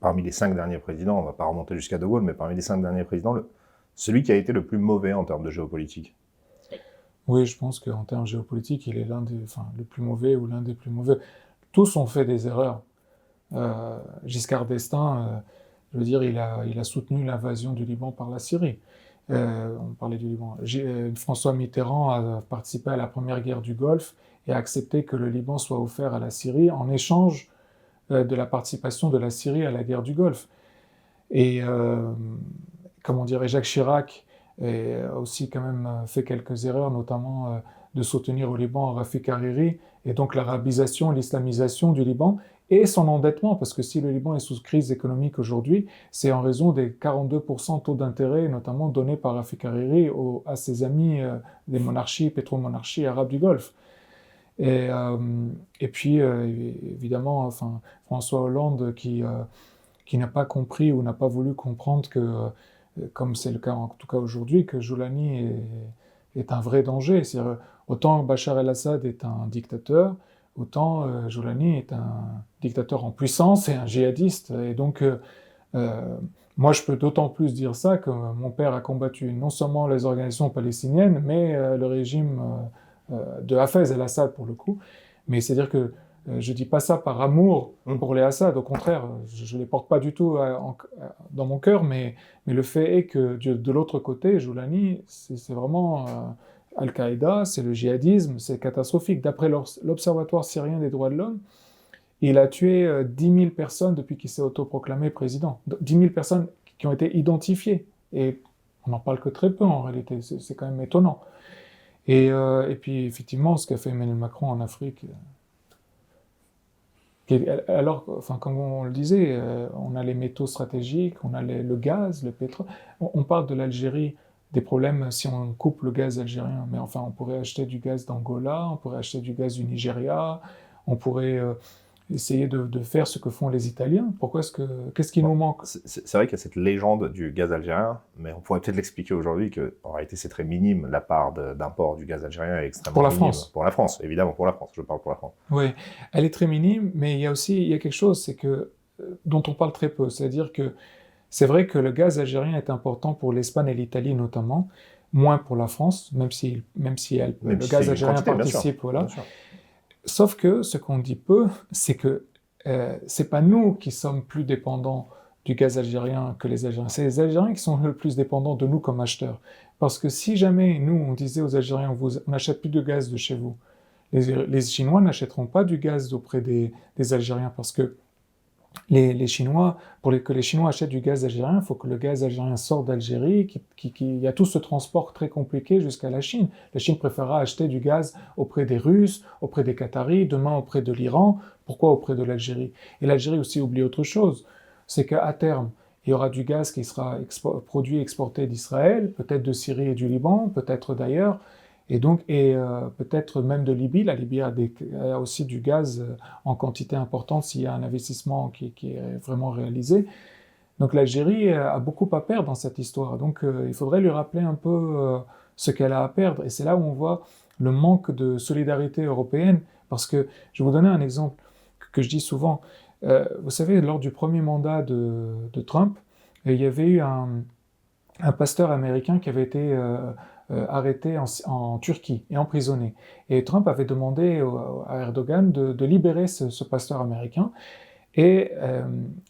parmi les 5 derniers présidents, on ne va pas remonter jusqu'à De Gaulle, mais parmi les 5 derniers présidents, celui qui a été le plus mauvais en termes de géopolitique? Oui, je pense qu'en termes géopolitiques, il est le plus mauvais ou l'un des plus mauvais. Tous ont fait des erreurs. Giscard d'Estaing, je veux dire, il a soutenu l'invasion du Liban par la Syrie. On parlait du Liban. François Mitterrand a participé à la première guerre du Golfe et a accepté que le Liban soit offert à la Syrie en échange de la participation de la Syrie à la guerre du Golfe. Et comment dire, Jacques Chirac a aussi quand même fait quelques erreurs, notamment de soutenir au Liban Rafik Hariri, et donc l'arabisation, l'islamisation du Liban, et son endettement, parce que si le Liban est sous crise économique aujourd'hui, c'est en raison des 42% taux d'intérêt, notamment donnés par Rafik Hariri à ses amis des monarchies, pétromonarchies arabes du Golfe. Et puis, évidemment, enfin, François Hollande qui n'a pas compris ou n'a pas voulu comprendre que, comme c'est le cas en tout cas aujourd'hui, que Joulani est un vrai danger. C'est-à-dire, autant Bachar el-Assad est un dictateur, autant Joulani est un dictateur en puissance et un djihadiste. Et donc, moi, je peux d'autant plus dire ça que mon père a combattu non seulement les organisations palestiniennes, mais le régime de Hafez el-Assad pour le coup. Mais c'est-à-dire que je dis pas ça par amour pour les Assad, au contraire, je les porte pas du tout dans mon cœur, mais le fait est que de l'autre côté, Joulani, c'est vraiment Al-Qaïda, c'est le djihadisme, c'est catastrophique. D'après l'Observatoire syrien des droits de l'homme, il a tué 10 000 personnes depuis qu'il s'est autoproclamé président. 10 000 personnes qui ont été identifiées. Et on n'en parle que très peu en réalité, c'est quand même étonnant. Et puis effectivement, ce qu'a fait Emmanuel Macron en Afrique, Alors, enfin, comme on le disait, on a les métaux stratégiques, on a le gaz, le pétrole. On parle de l'Algérie, des problèmes si on coupe le gaz algérien. Mais enfin, on pourrait acheter du gaz d'Angola, on pourrait acheter du gaz du Nigeria, on pourrait essayer de faire ce que font les Italiens. Qu'est-ce qui nous manque? C'est vrai qu'il y a cette légende du gaz algérien, mais on pourrait peut-être l'expliquer aujourd'hui qu'en réalité c'est très minime, la part d'import du gaz algérien est extrêmement Pour la minime. France. Pour la France, évidemment, pour la France, je parle pour la France. Oui, elle est très minime, mais il y a quelque chose dont on parle très peu. C'est-à-dire que c'est vrai que le gaz algérien est important pour l'Espagne et l'Italie notamment, moins pour la France, même si le gaz algérien participe, voilà. Sauf que ce qu'on dit peu, c'est que c'est pas nous qui sommes plus dépendants du gaz algérien que les Algériens. C'est les Algériens qui sont le plus dépendants de nous comme acheteurs. Parce que si jamais nous, on disait aux Algériens, on n'achète plus de gaz de chez vous, les Chinois n'achèteront pas du gaz auprès des Algériens parce que les Chinois, que les Chinois achètent du gaz algérien, il faut que le gaz algérien sorte d'Algérie, il y a tout ce transport très compliqué jusqu'à la Chine. La Chine préférera acheter du gaz auprès des Russes, auprès des Qataris, demain auprès de l'Iran. Pourquoi auprès de l'Algérie? Et l'Algérie aussi oublie autre chose, c'est qu'à terme, il y aura du gaz qui sera produit et exporté d'Israël, peut-être de Syrie et du Liban, peut-être d'ailleurs, et peut-être même de Libye. La Libye a aussi du gaz en quantité importante s'il y a un investissement qui est vraiment réalisé. Donc l'Algérie a beaucoup à perdre dans cette histoire. Donc il faudrait lui rappeler un peu ce qu'elle a à perdre. Et c'est là où on voit le manque de solidarité européenne. Parce que je vais vous donner un exemple que je dis souvent. Vous savez, lors du premier mandat de Trump, il y avait eu un pasteur américain qui avait été arrêté en Turquie et emprisonné. Et Trump avait demandé à Erdogan de libérer ce pasteur américain. Et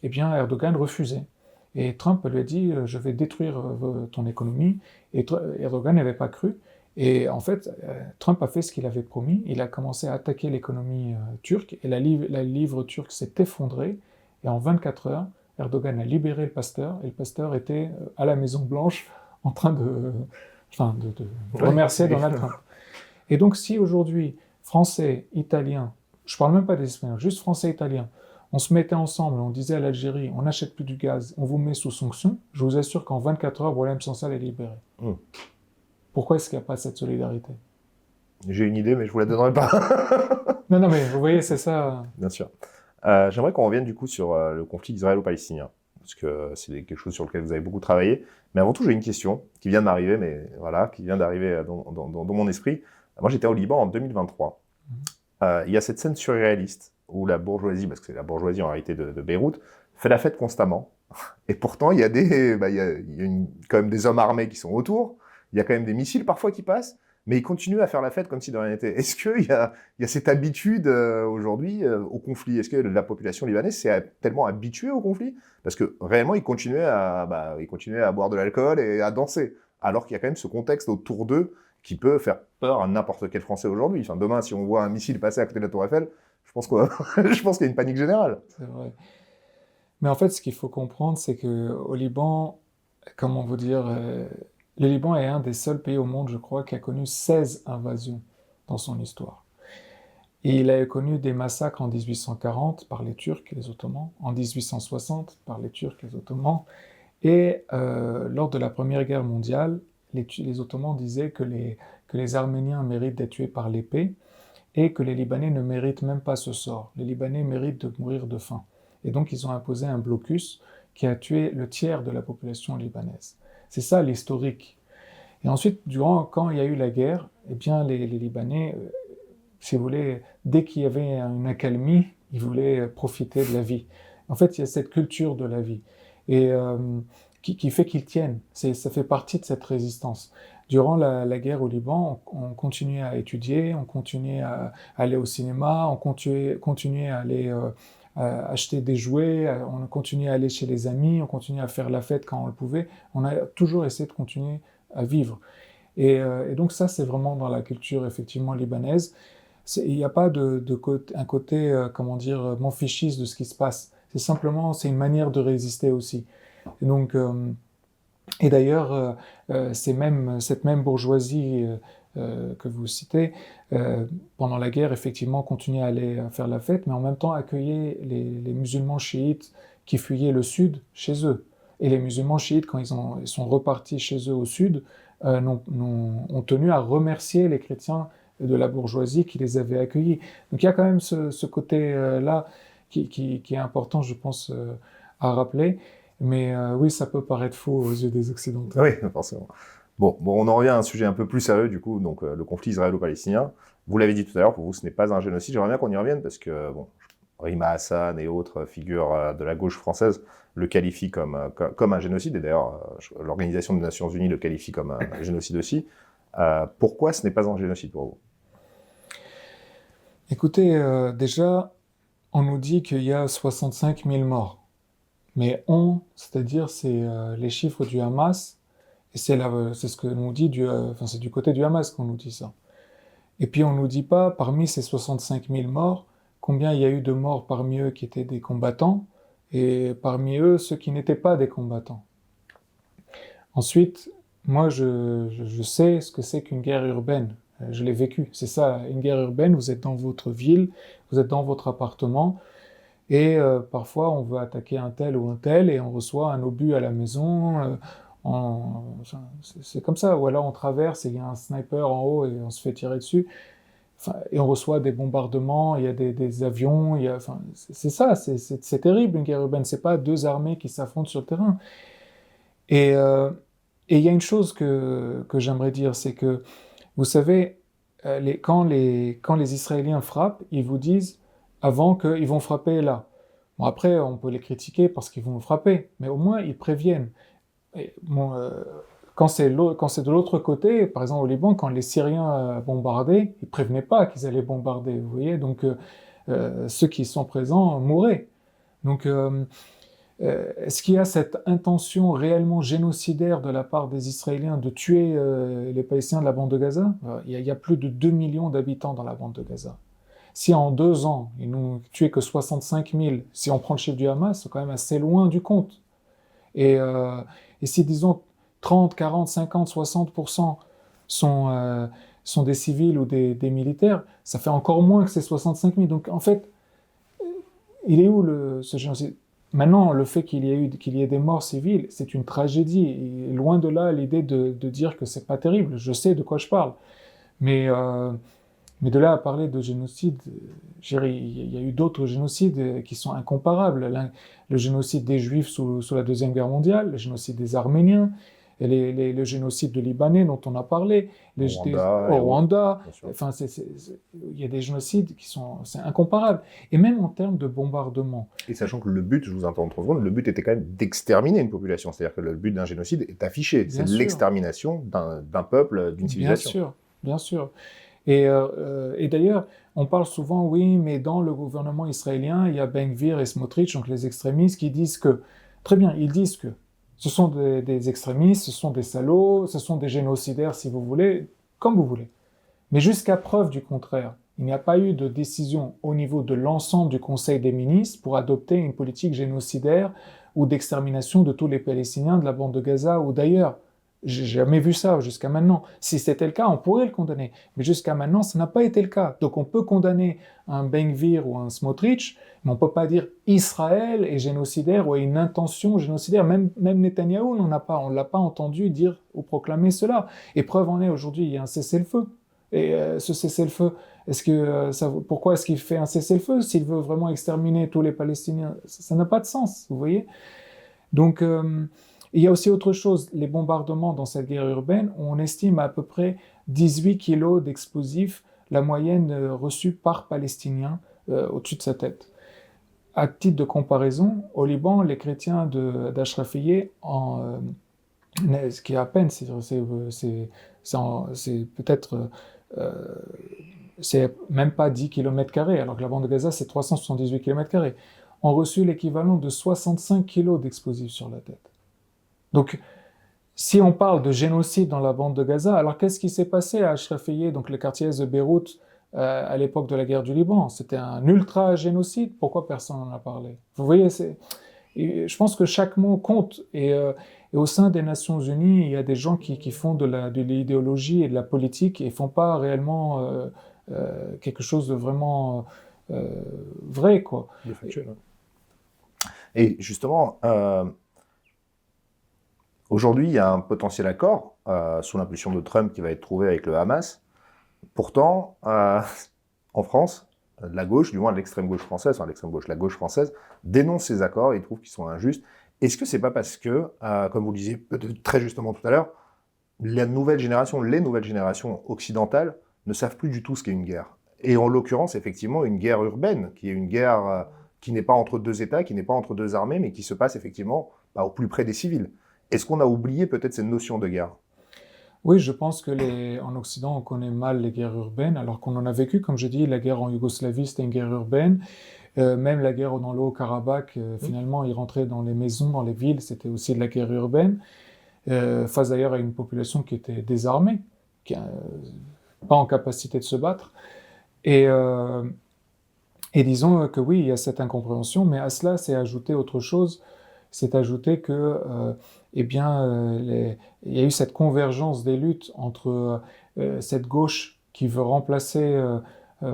eh bien Erdogan refusait. Et Trump lui a dit « je vais détruire ton économie ». Et Erdogan n'avait pas cru. Et en fait, Trump a fait ce qu'il avait promis. Il a commencé à attaquer l'économie turque. Et la livre turque s'est effondrée. Et en 24 heures, Erdogan a libéré le pasteur. Et le pasteur était à la Maison-Blanche en train de remercier Donald Trump. Et donc si aujourd'hui, Français, Italiens, je ne parle même pas des Espagnols, juste Français, Italiens, on se mettait ensemble, on disait à l'Algérie, on n'achète plus du gaz, on vous met sous sanctions, je vous assure qu'en 24 heures, Boualem Sansal est libéré. Pourquoi est-ce qu'il n'y a pas cette solidarité? J'ai une idée, mais je ne vous la donnerai pas. Non, mais vous voyez, c'est ça. Bien sûr. J'aimerais qu'on revienne du coup sur le conflit israélo-palestinien, parce que c'est quelque chose sur lequel vous avez beaucoup travaillé. Mais avant tout, j'ai une question qui vient de m'arriver, qui vient d'arriver dans mon esprit. Moi, j'étais au Liban en 2023. Il y a cette scène surréaliste où la bourgeoisie, parce que c'est la bourgeoisie en réalité de Beyrouth, fait la fête constamment. Et pourtant, il y a quand même des hommes armés qui sont autour, il y a quand même des missiles parfois qui passent, mais ils continuent à faire la fête comme si de rien n'était. Est-ce qu'il y a cette habitude aujourd'hui au conflit? Est-ce que la population libanaise s'est tellement habituée au conflit? Parce que réellement, ils continuaient à boire de l'alcool et à danser, alors qu'il y a quand même ce contexte autour d'eux qui peut faire peur à n'importe quel Français aujourd'hui. Enfin, demain, si on voit un missile passer à côté de la Tour Eiffel, je pense qu'il y a une panique générale. C'est vrai. Mais en fait, ce qu'il faut comprendre, c'est qu'au Liban, comment vous dire, le Liban est un des seuls pays au monde, je crois, qui a connu 16 invasions dans son histoire. Et il a connu des massacres en 1840 par les Turcs et les Ottomans, en 1860 par les Turcs et les Ottomans, et lors de la Première Guerre mondiale, les Ottomans disaient que les Arméniens méritent d'être tués par l'épée et que les Libanais ne méritent même pas ce sort. Les Libanais méritent de mourir de faim. Et donc ils ont imposé un blocus qui a tué le tiers de la population libanaise. C'est ça l'historique. Et ensuite, quand il y a eu la guerre, eh bien les Libanais, si vous voulez, dès qu'il y avait une accalmie, ils voulaient profiter de la vie. En fait, il y a cette culture de la vie. Et qui fait qu'ils tiennent. Ça fait partie de cette résistance. Durant la guerre au Liban, on continuait à étudier, on continuait à aller au cinéma, on continuait à aller acheter des jouets, on continuait à aller chez les amis, on continuait à faire la fête quand on le pouvait. On a toujours essayé de continuer à vivre. Et donc ça, c'est vraiment dans la culture effectivement libanaise. Il n'y a pas un côté, comment dire, m'en-fichiste de ce qui se passe. C'est une manière de résister aussi. Et donc, et d'ailleurs, cette même bourgeoisie que vous citez, pendant la guerre, effectivement, continuaient à aller faire la fête, mais en même temps accueillaient les musulmans chiites qui fuyaient le sud chez eux. Et les musulmans chiites, quand ils sont repartis chez eux au sud, ont tenu à remercier les chrétiens de la bourgeoisie qui les avait accueillis. Donc il y a quand même ce côté-là qui est important, je pense, à rappeler. Mais oui, ça peut paraître faux aux yeux des Occidentaux. Oui, forcément. Bon, on en revient à un sujet un peu plus sérieux, du coup, donc le conflit israélo-palestinien. Vous l'avez dit tout à l'heure, pour vous, ce n'est pas un génocide. J'aimerais bien qu'on y revienne, parce que, bon, Rima Hassan et autres figures de la gauche française le qualifient comme un génocide, et d'ailleurs, l'Organisation des Nations Unies le qualifie comme un génocide aussi. Pourquoi ce n'est pas un génocide pour vous? Écoutez, déjà, on nous dit qu'il y a 65 000 morts. Mais c'est-à-dire c'est les chiffres du Hamas, et c'est ce que nous dit c'est du côté du Hamas qu'on nous dit ça. Et puis on nous dit pas, parmi ces 65 000 morts, combien il y a eu de morts parmi eux qui étaient des combattants, et parmi eux ceux qui n'étaient pas des combattants. Ensuite, moi je sais ce que c'est qu'une guerre urbaine. Je l'ai vécu. C'est ça, une guerre urbaine, vous êtes dans votre ville, vous êtes dans votre appartement, et parfois on veut attaquer un tel ou un tel, et on reçoit un obus à la maison, c'est comme ça, ou alors on traverse et il y a un sniper en haut et on se fait tirer dessus, enfin, et on reçoit des bombardements, il y a des avions, c'est ça, c'est terrible une guerre urbaine, c'est pas deux armées qui s'affrontent sur le terrain. Et il y a une chose que j'aimerais dire, c'est que, vous savez, quand les Israéliens frappent, ils vous disent avant qu'ils vont frapper là. Bon, après, on peut les critiquer parce qu'ils vont frapper, mais au moins ils préviennent. Et, bon, quand c'est de l'autre côté, par exemple au Liban, quand les Syriens bombardaient, ils prévenaient pas qu'ils allaient bombarder, vous voyez, donc ceux qui sont présents mouraient. Donc, est-ce qu'il y a cette intention réellement génocidaire de la part des Israéliens de tuer les Palestiniens de la bande de Gaza? Il y a plus de 2 millions d'habitants dans la bande de Gaza. Si en 2 ans, ils n'ont tué que 65 000, si on prend le chiffre du Hamas, c'est quand même assez loin du compte. Et si, disons, 30, 40, 50, 60% sont des civils ou des militaires, ça fait encore moins que ces 65 000. Donc, en fait, il est où ce génocide? Maintenant, le fait qu'il y ait des morts civiles, c'est une tragédie. Et loin de là, l'idée de dire que c'est pas terrible. Je sais de quoi je parle. Mais de là à parler de génocide, il y a eu d'autres génocides qui sont incomparables. Le génocide des Juifs sous la Deuxième Guerre mondiale, le génocide des Arméniens, et le génocide de Libanais dont on a parlé, au Rwanda. Enfin, il y a des génocides c'est incomparable. Et même en termes de bombardement. Et sachant que le but, je vous interromps 30 secondes, le but était quand même d'exterminer une population. C'est-à-dire que le but d'un génocide est affiché. C'est l'extermination d'un peuple, d'une civilisation. Bien sûr. Et d'ailleurs, on parle souvent, oui, mais dans le gouvernement israélien, il y a Ben Gvir et Smotrich, donc les extrémistes, qui disent que, très bien, ils disent que ce sont des extrémistes, ce sont des salauds, ce sont des génocidaires, si vous voulez, comme vous voulez. Mais jusqu'à preuve du contraire, il n'y a pas eu de décision au niveau de l'ensemble du Conseil des ministres pour adopter une politique génocidaire ou d'extermination de tous les Palestiniens de la bande de Gaza ou d'ailleurs. J'ai jamais vu ça jusqu'à maintenant. Si c'était le cas, on pourrait le condamner. Mais jusqu'à maintenant, ça n'a pas été le cas. Donc on peut condamner un Ben Gvir ou un Smotrich, mais on ne peut pas dire Israël est génocidaire ou a une intention génocidaire. Même Netanyahou, on ne l'a pas entendu dire ou proclamer cela. Et preuve en est, aujourd'hui, il y a un cessez-le-feu. Et ce cessez-le-feu, pourquoi est-ce qu'il fait un cessez-le-feu s'il veut vraiment exterminer tous les Palestiniens? Ça n'a pas de sens, vous voyez? Donc, il y a aussi autre chose. Les bombardements dans cette guerre urbaine, on estime à peu près 18 kilos d'explosifs, la moyenne reçue par Palestinien au-dessus de sa tête. À titre de comparaison, au Liban, les chrétiens d'Ashrafiyeh, ce qui est à peine, c'est peut-être... c'est même pas 10 km², alors que la bande de Gaza, c'est 378 km², ont reçu l'équivalent de 65 kilos d'explosifs sur la tête. Donc, si on parle de génocide dans la bande de Gaza, alors qu'est-ce qui s'est passé à Ashrafiyeh, donc le quartier de Beyrouth, à l'époque de la guerre du Liban? C'était un ultra-génocide. Pourquoi personne n'en a parlé? Vous voyez, je pense que chaque mot compte. Et Et au sein des Nations Unies, il y a des gens qui font de l'idéologie et de la politique et ne font pas réellement quelque chose de vraiment vrai, quoi. De factuel, ouais. Et justement, aujourd'hui, il y a un potentiel accord sous l'impulsion de Trump qui va être trouvé avec le Hamas. Pourtant, en France, la gauche, du moins l'extrême gauche française, enfin l'extrême gauche, la gauche française, dénonce ces accords et trouve qu'ils sont injustes. Est-ce que c'est pas parce que, comme vous le disiez peut-être très justement tout à l'heure, les nouvelles générations occidentales ne savent plus du tout ce qu'est une guerre. Et en l'occurrence, effectivement, une guerre urbaine, qui est une guerre qui n'est pas entre deux États, qui n'est pas entre deux armées, mais qui se passe effectivement au plus près des civils. Est-ce qu'on a oublié peut-être cette notion de guerre? Oui, je pense que en Occident, on connaît mal les guerres urbaines, alors qu'on en a vécu, comme je dis, la guerre en Yougoslavie, c'était une guerre urbaine. Même la guerre dans le Haut-Karabakh, finalement, ils rentraient dans les maisons, dans les villes, c'était aussi de la guerre urbaine. Face d'ailleurs à une population qui était désarmée, qui n'a pas en capacité de se battre. Et disons que oui, il y a cette incompréhension, mais à cela, c'est ajouté autre chose. C'est ajouté que, il y a eu cette convergence des luttes entre cette gauche qui veut remplacer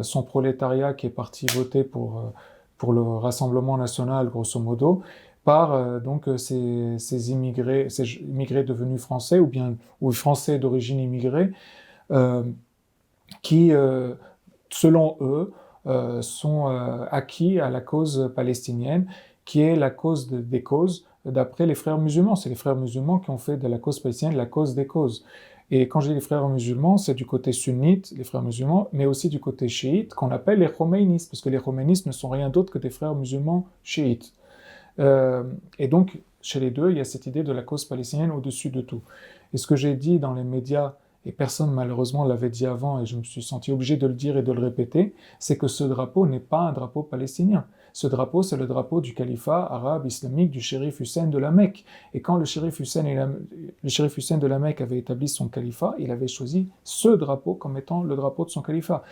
son prolétariat qui est parti voter pour le Rassemblement national, grosso modo, par ces immigrés devenus français ou français d'origine immigrée, qui, selon eux, sont acquis à la cause palestinienne, qui est la cause des causes d'après les frères musulmans. C'est les frères musulmans qui ont fait de la cause palestinienne la cause des causes. Et quand je dis les frères musulmans, c'est du côté sunnite, les frères musulmans, mais aussi du côté chiite, qu'on appelle les khomeinites, parce que les khomeinites ne sont rien d'autre que des frères musulmans chiites. Et donc, chez les deux, il y a cette idée de la cause palestinienne au-dessus de tout. Et ce que j'ai dit dans les médias, et personne malheureusement l'avait dit avant, et je me suis senti obligé de le dire et de le répéter, c'est que ce drapeau n'est pas un drapeau palestinien. Ce drapeau, c'est le drapeau du califat arabe islamique du shérif Hussein de la Mecque. Et quand le shérif Hussein de la Mecque avait établi son califat, il avait choisi ce drapeau comme étant le drapeau de son califat.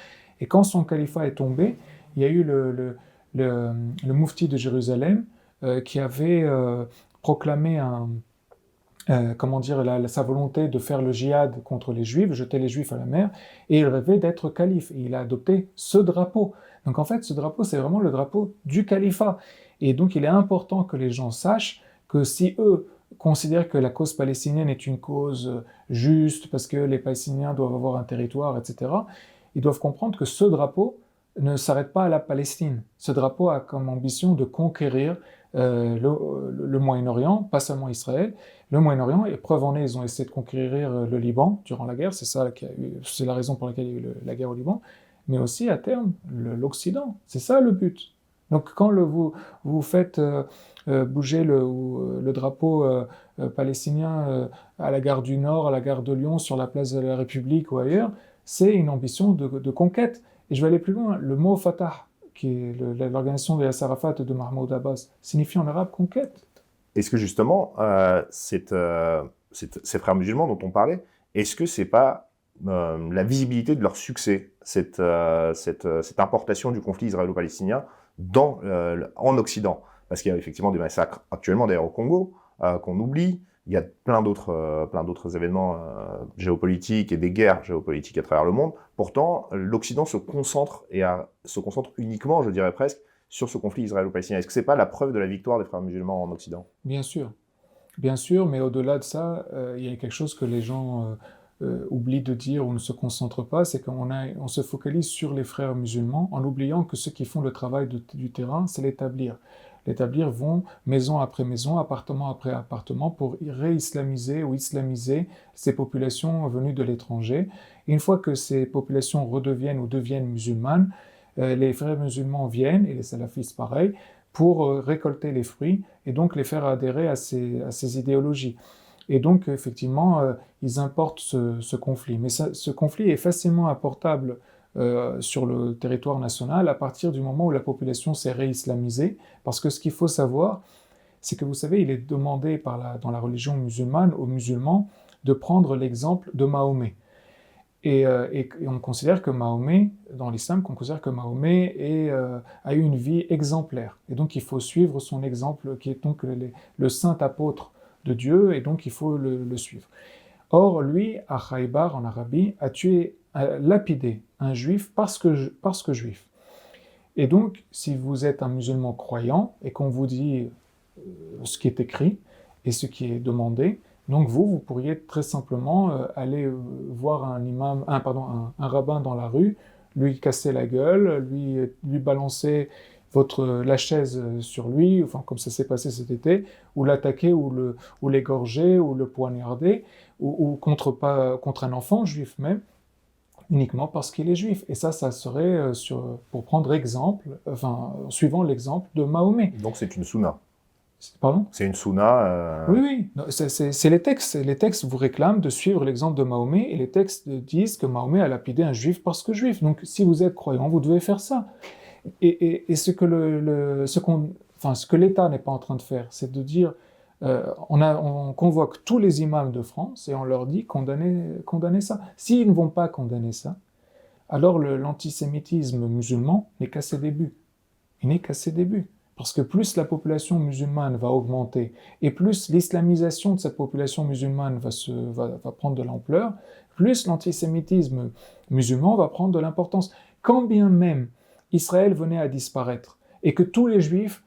Et quand son califat est tombé, il y a eu le mufti de Jérusalem qui avait proclamé sa volonté de faire le djihad contre les Juifs, jeter les Juifs à la mer, et il rêvait d'être calife. Et il a adopté ce drapeau. Donc en fait, ce drapeau, c'est vraiment le drapeau du califat. Et donc il est important que les gens sachent que si eux considèrent que la cause palestinienne est une cause juste, parce que les Palestiniens doivent avoir un territoire, etc., ils doivent comprendre que ce drapeau ne s'arrête pas à la Palestine. Ce drapeau a comme ambition de conquérir le Moyen-Orient, pas seulement Israël, le Moyen-Orient, et preuve en est, ils ont essayé de conquérir le Liban durant la guerre, c'est la raison pour laquelle il y a eu la guerre au Liban, mais aussi à terme l'Occident, c'est ça le but. Donc quand vous faites bouger le drapeau palestinien à la gare du Nord, à la gare de Lyon, sur la place de la République ou ailleurs, c'est une ambition de conquête. Et je vais aller plus loin, le mot Fatah, qui est l'organisation de Yasser Arafat et de Mahmoud Abbas, signifie en arabe conquête. Est-ce que justement, ces frères musulmans dont on parlait, est-ce que c'est pas la visibilité de leur succès, cette importation du conflit israélo-palestinien en Occident? Parce qu'il y a effectivement des massacres actuellement, d'ailleurs au Congo, qu'on oublie. Il y a plein d'autres événements géopolitiques et des guerres géopolitiques à travers le monde. Pourtant, l'Occident se concentre uniquement, je dirais presque, sur ce conflit israélo-palestinien. Est-ce que c'est pas la preuve de la victoire des frères musulmans en Occident? Bien sûr, mais au-delà de ça, il y a quelque chose que les gens oublient de dire ou ne se concentrent pas, c'est qu'on se focalise sur les frères musulmans en oubliant que ceux qui font le travail du terrain, c'est l'établir. L'établir vont maison après maison, appartement après appartement pour réislamiser ou islamiser ces populations venues de l'étranger. Et une fois que ces populations redeviennent ou deviennent musulmanes, les frères musulmans viennent, et les salafistes pareil, pour récolter les fruits et donc les faire adhérer à ces idéologies. Et donc, effectivement, ils importent ce conflit. Mais ce conflit est facilement importable sur le territoire national à partir du moment où la population s'est réislamisée. Parce que ce qu'il faut savoir, c'est que vous savez, il est demandé dans la religion musulmane aux musulmans de prendre l'exemple de Mahomet. Et on considère que Mahomet, dans l'islam, a eu une vie exemplaire. Et donc il faut suivre son exemple, qui est donc le saint apôtre de Dieu, et donc il faut le suivre. Or, lui, à Khaybar, en Arabie, a lapidé un juif parce que juif. Et donc, si vous êtes un musulman croyant et qu'on vous dit ce qui est écrit et ce qui est demandé, donc vous pourriez très simplement aller voir un rabbin dans la rue, lui casser la gueule, lui balancer la chaise sur lui, enfin comme ça s'est passé cet été, ou l'attaquer, ou l'égorger, ou le poignarder, ou contre un enfant juif même, uniquement parce qu'il est juif. Et ça serait pour prendre exemple, suivant l'exemple de Mahomet. Donc c'est une sunna. Pardon ? C'est une sunna. Oui. C'est les textes. Les textes vous réclament de suivre l'exemple de Mahomet, et les textes disent que Mahomet a lapidé un juif parce que juif. Donc si vous êtes croyant, vous devez faire ça. Et ce que l'État n'est pas en train de faire, c'est de dire, on convoque tous les imams de France et on leur dit condamnez ça. S'ils ne vont pas condamner ça, alors l'antisémitisme musulman n'est qu'à ses débuts. Il n'est qu'à ses débuts. Parce que plus la population musulmane va augmenter et plus l'islamisation de cette population musulmane va prendre de l'ampleur, plus l'antisémitisme musulman va prendre de l'importance. Quand bien même Israël venait à disparaître et que tous les juifs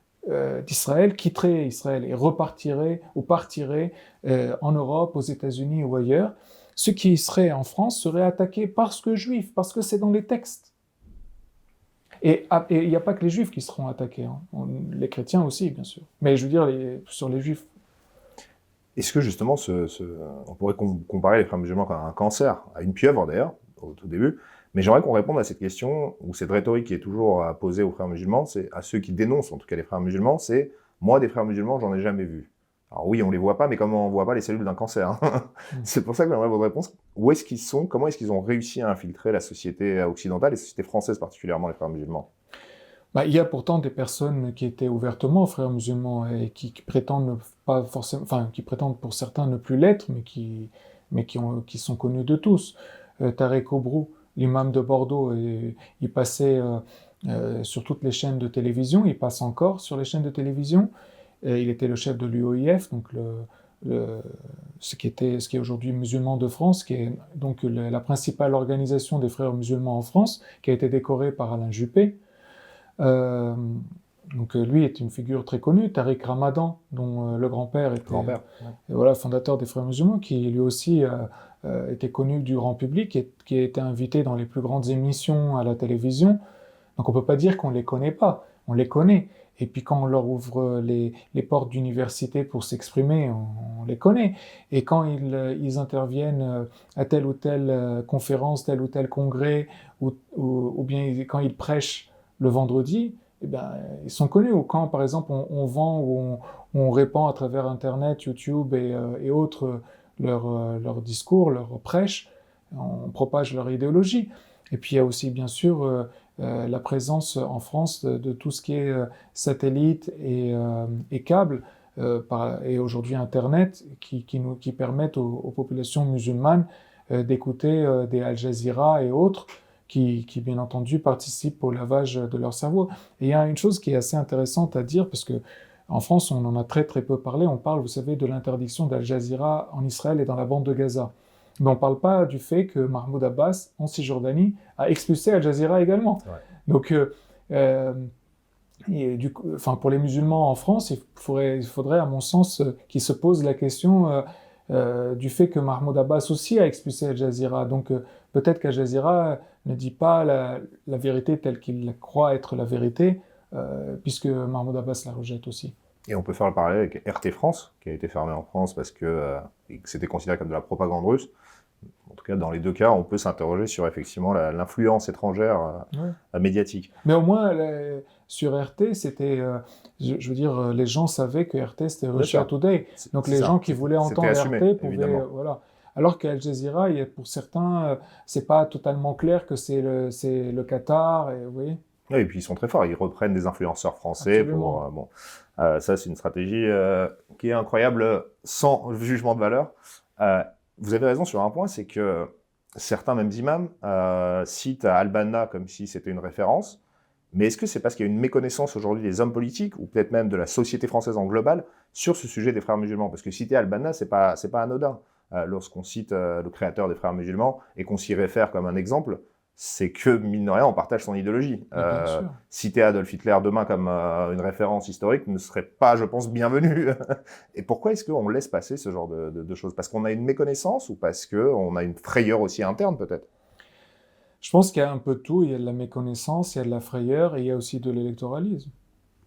d'Israël quitteraient Israël et repartiraient ou partiraient en Europe, aux États-Unis ou ailleurs, ceux qui seraient en France seraient attaqués parce que juifs, parce que c'est dans les textes. Et il n'y a pas que les juifs qui seront attaqués, hein. Les chrétiens aussi, bien sûr. Mais je veux dire, sur les juifs. Est-ce que justement, on pourrait comparer les frères musulmans à un cancer, à une pieuvre d'ailleurs, au tout début, mais j'aimerais qu'on réponde à cette question, ou cette rhétorique qui est toujours posée aux frères musulmans, c'est à ceux qui dénoncent en tout cas les frères musulmans, c'est « moi des frères musulmans, j'en ai jamais vu ». Alors oui, on les voit pas, mais comment on voit pas les cellules d'un cancer, hein. C'est pour ça que j'aimerais votre réponse. Où est-ce qu'ils sont? Comment est-ce qu'ils ont réussi à infiltrer la société occidentale, et la société française particulièrement, les frères musulmans? Il y a pourtant des personnes qui étaient ouvertement frères musulmans et qui prétendent pas forcément, qui prétendent pour certains ne plus l'être, mais qui sont connus de tous. Tarek Obrou, l'imam de Bordeaux, il passait sur toutes les chaînes de télévision, il passe encore sur les chaînes de télévision. Il était le chef de l'UOIF, donc ce qui est aujourd'hui Musulmans de France, qui est donc la principale organisation des frères musulmans en France, qui a été décorée par Alain Juppé. Donc lui est une figure très connue, Tariq Ramadan, dont le grand-père était fondateur des frères musulmans, qui lui aussi était connu du grand public et qui a été invité dans les plus grandes émissions à la télévision. Donc on ne peut pas dire qu'on ne les connaît pas, on les connaît. Et puis quand on leur ouvre les portes d'université pour s'exprimer, on les connaît. Et quand ils interviennent à telle ou telle conférence, tel ou tel congrès, ou bien quand ils prêchent le vendredi, eh ben, ils sont connus. Ou quand, par exemple, on vend ou on répand à travers Internet, YouTube et autres leurs discours, leurs prêches, on propage leur idéologie. Et puis il y a aussi, bien sûr, la présence en France de tout ce qui est satellite et câble, et aujourd'hui Internet, qui permettent aux populations musulmanes d'écouter des Al Jazeera et autres, qui bien entendu participent au lavage de leur cerveau. Et il y a une chose qui est assez intéressante à dire, parce que en France, on en a très très peu parlé. On parle, vous savez, de l'interdiction d'Al Jazeera en Israël et dans la bande de Gaza. Mais on ne parle pas du fait que Mahmoud Abbas, en Cisjordanie, a expulsé Al Jazeera également. Ouais. Donc, pour les musulmans en France, il faudrait à mon sens, qu'ils se posent la question du fait que Mahmoud Abbas aussi a expulsé Al Jazeera. Donc, peut-être qu'Al Jazeera ne dit pas la vérité telle qu'il croit être la vérité, puisque Mahmoud Abbas la rejette aussi. Et on peut faire le parallèle avec RT France, qui a été fermé en France parce que c'était considéré comme de la propagande russe. En tout cas, dans les deux cas, on peut s'interroger sur effectivement l'influence étrangère médiatique. Mais au moins, sur RT, c'était, je veux dire, les gens savaient que RT c'était Russia Today. Donc les gens qui voulaient entendre RT pouvaient, voilà. Alors qu'Al Jazeera, pour certains, c'est pas totalement clair que c'est le Qatar, et vous voyez. Oui, et puis ils sont très forts, ils reprennent des influenceurs français. Absolument. Ça, c'est une stratégie qui est incroyable, sans jugement de valeur. Vous avez raison sur un point, c'est que certains, mêmes imams, citent Al-Banna comme si c'était une référence, Mais est-ce que c'est parce qu'il y a une méconnaissance aujourd'hui des hommes politiques, ou peut-être même de la société française en global, sur ce sujet des frères musulmans? Parce que citer Al-Banna, c'est pas anodin. Lorsqu'on cite le créateur des frères musulmans et qu'on s'y réfère comme un exemple, c'est que, mine de rien, on partage son idéologie. Bien sûr. Citer Adolf Hitler demain comme une référence historique ne serait pas, je pense, bienvenu. Et pourquoi est-ce qu'on laisse passer ce genre de choses? Parce qu'on a une méconnaissance ou parce qu'on a une frayeur aussi interne, peut-être? Je pense qu'il y a un peu de tout. Il y a de la méconnaissance, il y a de la frayeur et il y a aussi de l'électoralisme.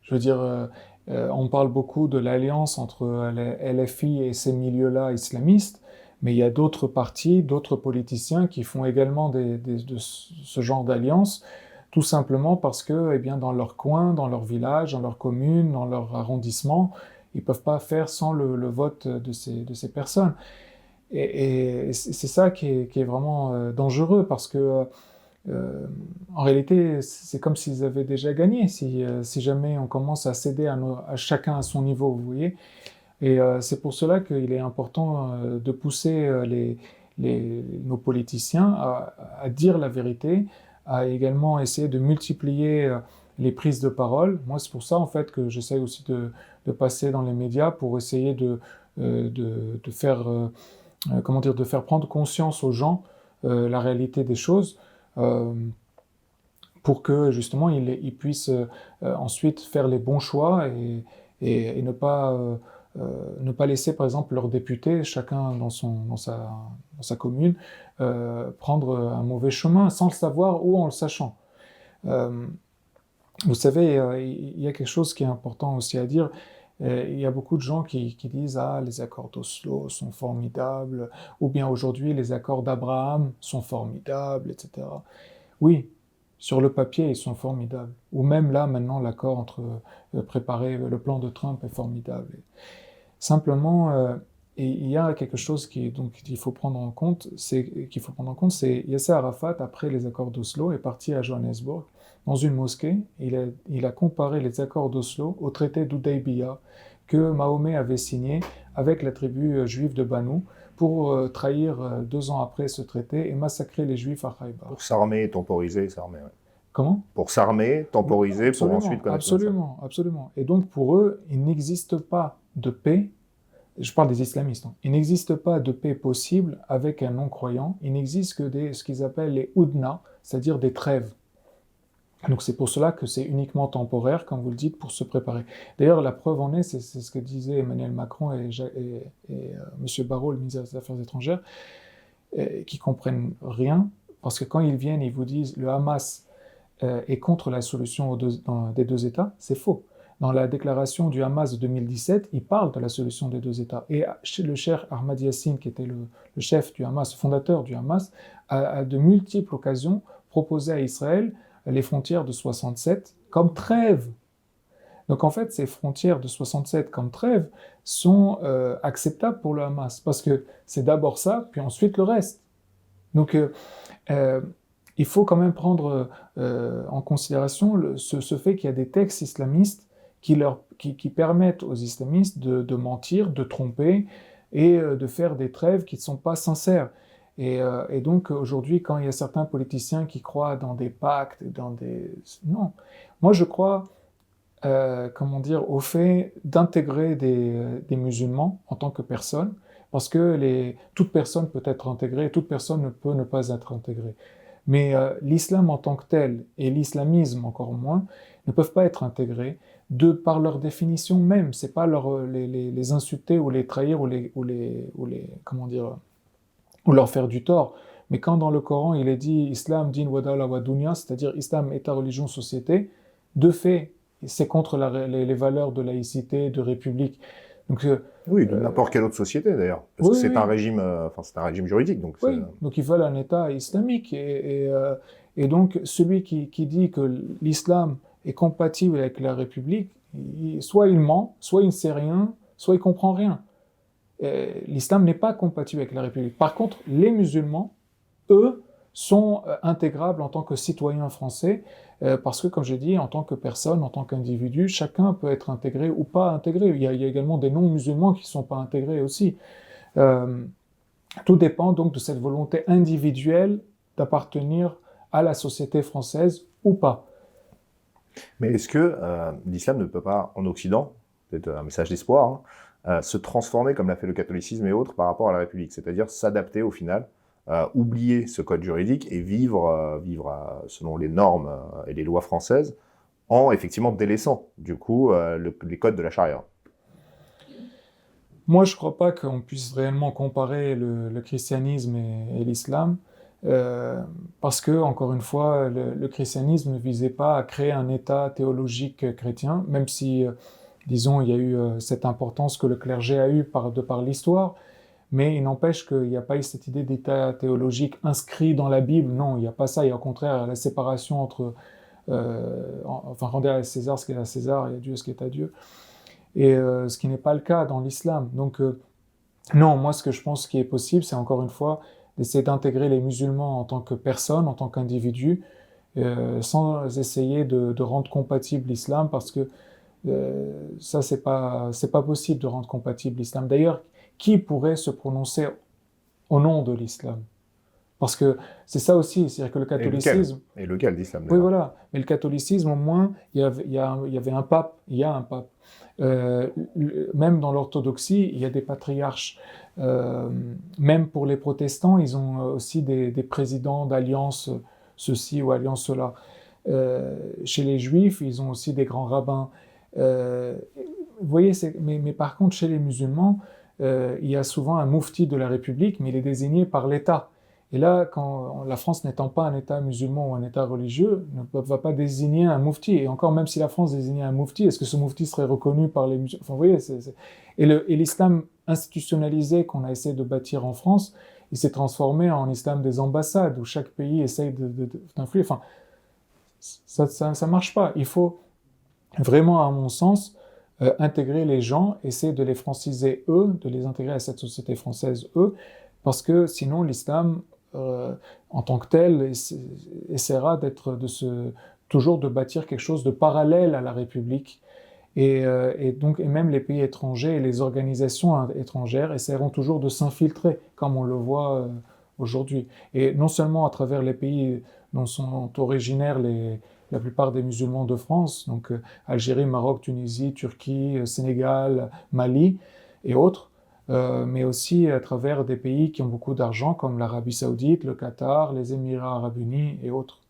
Je veux dire, on parle beaucoup de l'alliance entre les LFI et ces milieux-là islamistes, mais il y a d'autres partis, d'autres politiciens qui font également de ce genre d'alliance, tout simplement parce que, eh bien, dans leur coin, dans leur village, dans leur commune, dans leur arrondissement, ils peuvent pas faire sans le vote de ces personnes. Et c'est ça qui est vraiment dangereux, parce que en réalité, c'est comme s'ils avaient déjà gagné, si jamais on commence à céder à chacun à son niveau, vous voyez. Et c'est pour cela qu'il est important de pousser nos politiciens à dire la vérité, à également essayer de multiplier les prises de parole. Moi, c'est pour ça, en fait, que j'essaie aussi de passer dans les médias pour essayer de faire, comment dire, de faire prendre conscience aux gens la réalité des choses, euh, pour que justement ils puissent ensuite faire les bons choix et ne pas laisser par exemple leurs députés, chacun dans sa commune, prendre un mauvais chemin sans le savoir ou en le sachant. Euh, Vous savez, il y a quelque chose qui est important aussi à dire. Il y a beaucoup de gens qui disent «Ah, les accords d'Oslo sont formidables», ou bien «Aujourd'hui, les accords d'Abraham sont formidables», etc. Oui, sur le papier, ils sont formidables. Ou même là, maintenant, l'accord entre préparer le plan de Trump est formidable. Simplement, et il y a quelque chose qu'il faut prendre en compte, c'est Yasser Arafat, après les accords d'Oslo, est parti à Johannesburg, dans une mosquée. Il a comparé les accords d'Oslo au traité d'Hudaybiyah que Mahomet avait signé avec la tribu juive de Banu pour trahir 2 ans après ce traité et massacrer les Juifs à Khaïbar. Pour s'armer et temporiser, s'armer, ouais. Comment? Pour s'armer, temporiser, pour ensuite connaître ça. Absolument, absolument. Et donc pour eux, il n'existe pas de paix. Je parle des islamistes. Il n'existe pas de paix possible avec un non-croyant. Il n'existe que ce qu'ils appellent les hudna, c'est-à-dire des trêves. Donc c'est pour cela que c'est uniquement temporaire, comme vous le dites, pour se préparer. D'ailleurs, la preuve en est, c'est ce que disaient Emmanuel Macron et M. Barrot, le ministre des Affaires étrangères, qui comprennent rien, parce que quand ils viennent, ils vous disent le Hamas est contre la solution des deux États, c'est faux. Dans la déclaration du Hamas de 2017, il parle de la solution des deux États. Et le cheikh Ahmad Yassine, qui était le chef du Hamas, fondateur du Hamas, a de multiples occasions proposé à Israël les frontières de 67 comme trêve. Donc en fait, ces frontières de 67 comme trêve sont acceptables pour le Hamas, parce que c'est d'abord ça, puis ensuite le reste. Donc il faut quand même prendre en considération ce fait qu'il y a des textes islamistes qui permettent aux islamistes de mentir, de tromper et de faire des trêves qui ne sont pas sincères. Et donc aujourd'hui, quand il y a certains politiciens qui croient dans des pactes, Non. Moi, je crois, comment dire, au fait d'intégrer des musulmans en tant que personne, parce que toute personne peut être intégrée, toute personne ne peut ne pas être intégrée. Mais l'islam en tant que tel, et l'islamisme encore moins, ne peuvent pas être intégrés par leur définition même. C'est pas les insulter ou les trahir comment dire, ou leur faire du tort. Mais quand dans le Coran il est dit Islam, din wa dawla wa dunya, c'est-à-dire Islam, État, religion, société, de fait, c'est contre les valeurs de laïcité, de république. Donc, oui, de n'importe quelle autre société d'ailleurs. Parce que c'est un régime, c'est un régime juridique. Donc oui, donc ils veulent un État islamique. Et donc celui qui dit que l'islam est compatible avec la République, soit il ment, soit il ne sait rien, soit il comprend rien. L'islam n'est pas compatible avec la République. Par contre, les musulmans, eux, sont intégrables en tant que citoyens français, parce que, comme j'ai dit, en tant que personne, en tant qu'individu, chacun peut être intégré ou pas intégré. Il y a également des non-musulmans qui ne sont pas intégrés aussi. Tout dépend donc de cette volonté individuelle d'appartenir à la société française ou pas. Mais est-ce que l'islam ne peut pas, en Occident, peut-être un message d'espoir, hein, se transformer comme l'a fait le catholicisme et autres par rapport à la République, c'est-à-dire s'adapter au final, oublier ce code juridique et vivre selon les normes et les lois françaises, en effectivement délaissant du coup les codes de la charia. Moi, je ne crois pas qu'on puisse réellement comparer le christianisme et l'islam, euh, parce que, encore une fois, le christianisme ne visait pas à créer un État théologique chrétien, même si, disons, il y a eu cette importance que le clergé a eue de par l'histoire, mais il n'empêche qu'il n'y a pas eu cette idée d'État théologique inscrit dans la Bible. Non, il n'y a pas ça. Il y a au contraire la séparation entre, enfin, rendez à César ce qui est à César et à Dieu ce qui est à Dieu. Et ce qui n'est pas le cas dans l'islam. Donc, non, moi, ce que je pense qui est possible, c'est encore une fois d'essayer d'intégrer les musulmans en tant que personnes, en tant qu'individus, sans essayer de rendre compatible l'islam, parce que ça, c'est pas possible de rendre compatible l'islam. D'ailleurs, qui pourrait se prononcer au nom de l'islam? Parce que c'est ça aussi, c'est-à-dire que le catholicisme... Et lequel d'islam Oui, d'ailleurs. voilà. Mais le catholicisme, au moins, il y avait un pape, il y a un pape. Même dans l'orthodoxie, il y a des patriarches. Même pour les protestants, ils ont aussi des présidents d'alliance ceci ou alliance cela. Chez les juifs, ils ont aussi des grands rabbins. Vous voyez, mais par contre, chez les musulmans, il y a souvent un moufti de la République, mais il est désigné par l'État. Et là, quand la France n'étant pas un État musulman ou un État religieux, ne va pas désigner un moufti. Et encore, même si la France désignait un moufti, est-ce que ce moufti serait reconnu par les musulmans? Enfin, vous voyez, Et l'islam institutionnalisé qu'on a essayé de bâtir en France, il s'est transformé en islam des ambassades, où chaque pays essaye d'influer. Enfin, ça marche pas. Il faut vraiment, à mon sens, intégrer les gens, essayer de les franciser eux, de les intégrer à cette société française eux, parce que sinon l'islam, en tant que tel, essaiera toujours de bâtir quelque chose de parallèle à la République. Et même les pays étrangers et les organisations étrangères essaieront toujours de s'infiltrer, comme on le voit aujourd'hui. Et non seulement à travers les pays dont sont originaires la plupart des musulmans de France, donc Algérie, Maroc, Tunisie, Turquie, Sénégal, Mali et autres, mais aussi à travers des pays qui ont beaucoup d'argent, comme l'Arabie Saoudite, le Qatar, les Émirats Arabes Unis et autres.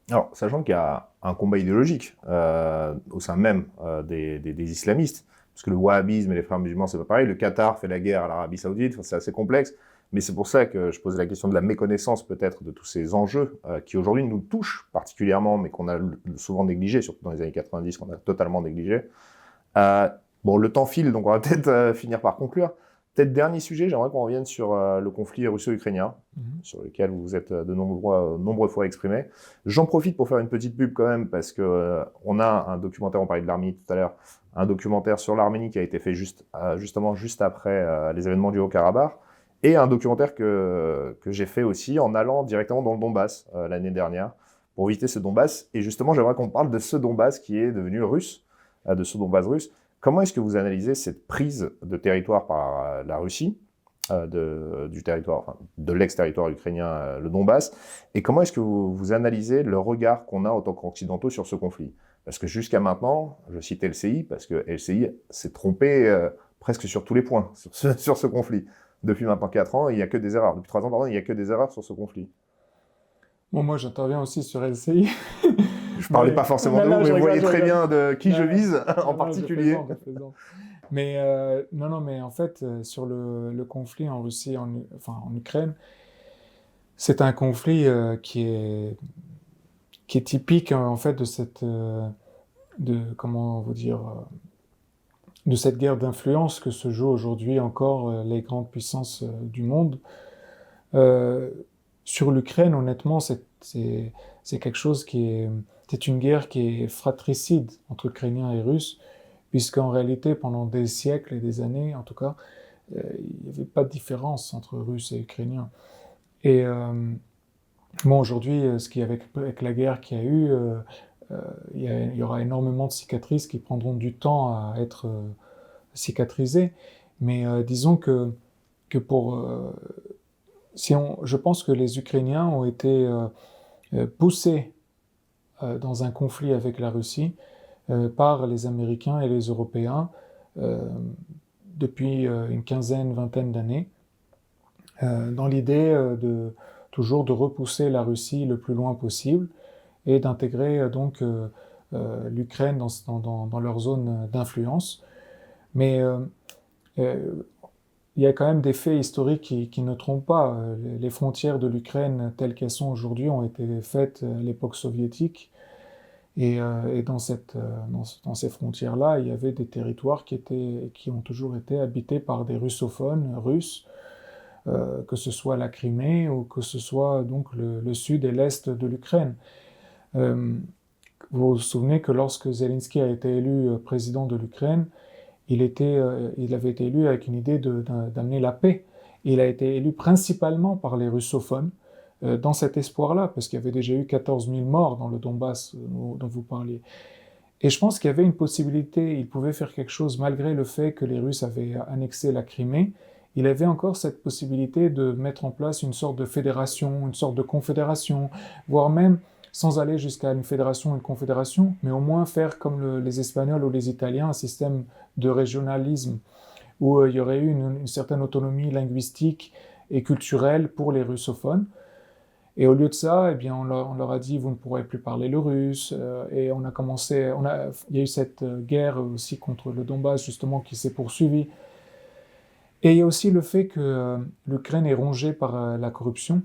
Alors, sachant qu'il y a un combat idéologique au sein même des islamistes, parce que le wahhabisme et les frères musulmans, c'est pas pareil. Le Qatar fait la guerre à l'Arabie Saoudite, c'est assez complexe. Mais c'est pour ça que je posais la question de la méconnaissance peut-être de tous ces enjeux qui aujourd'hui nous touchent particulièrement, mais qu'on a souvent négligés, surtout dans les années 90, qu'on a totalement négligé. Bon, le temps file, donc on va peut-être finir par conclure. Peut-être dernier sujet, j'aimerais qu'on revienne sur le conflit russo-ukrainien, sur lequel vous vous êtes de nombreuses fois exprimé. J'en profite pour faire une petite pub quand même, parce que on a un documentaire, on parlait de l'Arménie tout à l'heure, un documentaire sur l'Arménie qui a été fait justement juste après les événements du Haut-Karabakh, et un documentaire que j'ai fait aussi en allant directement dans le Donbass l'année dernière, pour visiter ce Donbass. Et justement, j'aimerais qu'on parle de ce Donbass qui est devenu russe, de ce Donbass russe. Comment est-ce que vous analysez cette prise de territoire par la Russie, du territoire, enfin, de l'ex-territoire ukrainien, le Donbass, et comment est-ce que vous analysez le regard qu'on a en tant qu'occidentaux sur ce conflit? Parce que jusqu'à maintenant, je cite LCI, parce que LCI s'est trompé presque sur tous les points sur ce conflit. Depuis maintenant 4 ans, il n'y a que des erreurs. Depuis 3 ans, pardon, il n'y a que des erreurs sur ce conflit. Bon, moi, j'interviens aussi sur LCI. Je parlais pas forcément de vous, mais vous voyez très bien de qui je vise en particulier. Je plaisante. Mais non, mais en fait, sur le conflit en Russie, en Ukraine, c'est un conflit qui est typique en fait de comment vous dire, de cette guerre d'influence que se jouent aujourd'hui encore les grandes puissances du monde. Sur l'Ukraine, honnêtement, c'est quelque chose c'est une guerre qui est fratricide entre Ukrainiens et Russes, puisqu'en réalité, pendant des siècles et des années, en tout cas, il n'y avait pas de différence entre Russes et Ukrainiens. Et bon, aujourd'hui, avec la guerre qu'il y a eu, il y aura énormément de cicatrices qui prendront du temps à être cicatrisées. Mais disons que je pense que les Ukrainiens ont été poussés dans un conflit avec la Russie par les Américains et les Européens depuis une quinzaine, vingtaine d'années, dans l'idée toujours de repousser la Russie le plus loin possible et d'intégrer donc l'Ukraine dans leur zone d'influence. Mais il y a quand même des faits historiques qui ne trompent pas. Les frontières de l'Ukraine telles qu'elles sont aujourd'hui ont été faites à l'époque soviétique. Et dans ces frontières-là, il y avait des territoires qui ont toujours été habités par des russophones russes, que ce soit la Crimée ou que ce soit donc le sud et l'est de l'Ukraine. Vous vous souvenez que lorsque Zelensky a été élu président de l'Ukraine, il avait été élu avec une idée d'amener la paix. Il a été élu principalement par les russophones, dans cet espoir-là, parce qu'il y avait déjà eu 14 000 morts dans le Donbass dont vous parliez. Et je pense qu'il y avait une possibilité, il pouvait faire quelque chose malgré le fait que les Russes avaient annexé la Crimée. Il avait encore cette possibilité de mettre en place une sorte de fédération, une sorte de confédération, voire même, sans aller jusqu'à une fédération ou une confédération, mais au moins faire comme les Espagnols ou les Italiens, un système de régionalisme, où il y aurait eu une certaine autonomie linguistique et culturelle pour les russophones. Et au lieu de ça, eh bien, on leur a dit, vous ne pourrez plus parler le russe. Et il y a eu cette guerre aussi contre le Donbass, justement, qui s'est poursuivie. Et il y a aussi le fait que l'Ukraine est rongée par la corruption.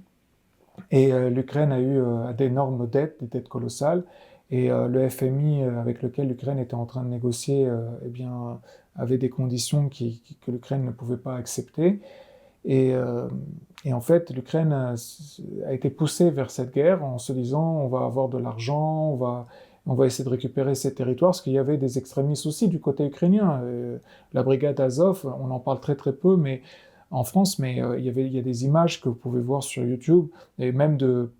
Et l'Ukraine a eu d'énormes dettes, des dettes colossales. Et le FMI, avec lequel l'Ukraine était en train de négocier, eh bien, avait des conditions que l'Ukraine ne pouvait pas accepter. Et en fait, l'Ukraine a été poussée vers cette guerre en se disant on va avoir de l'argent, on va essayer de récupérer ces territoires, parce qu'il y avait des extrémistes aussi du côté ukrainien. La brigade Azov, on en parle très très peu, mais en France, mais il y a des images que vous pouvez voir sur YouTube, et même de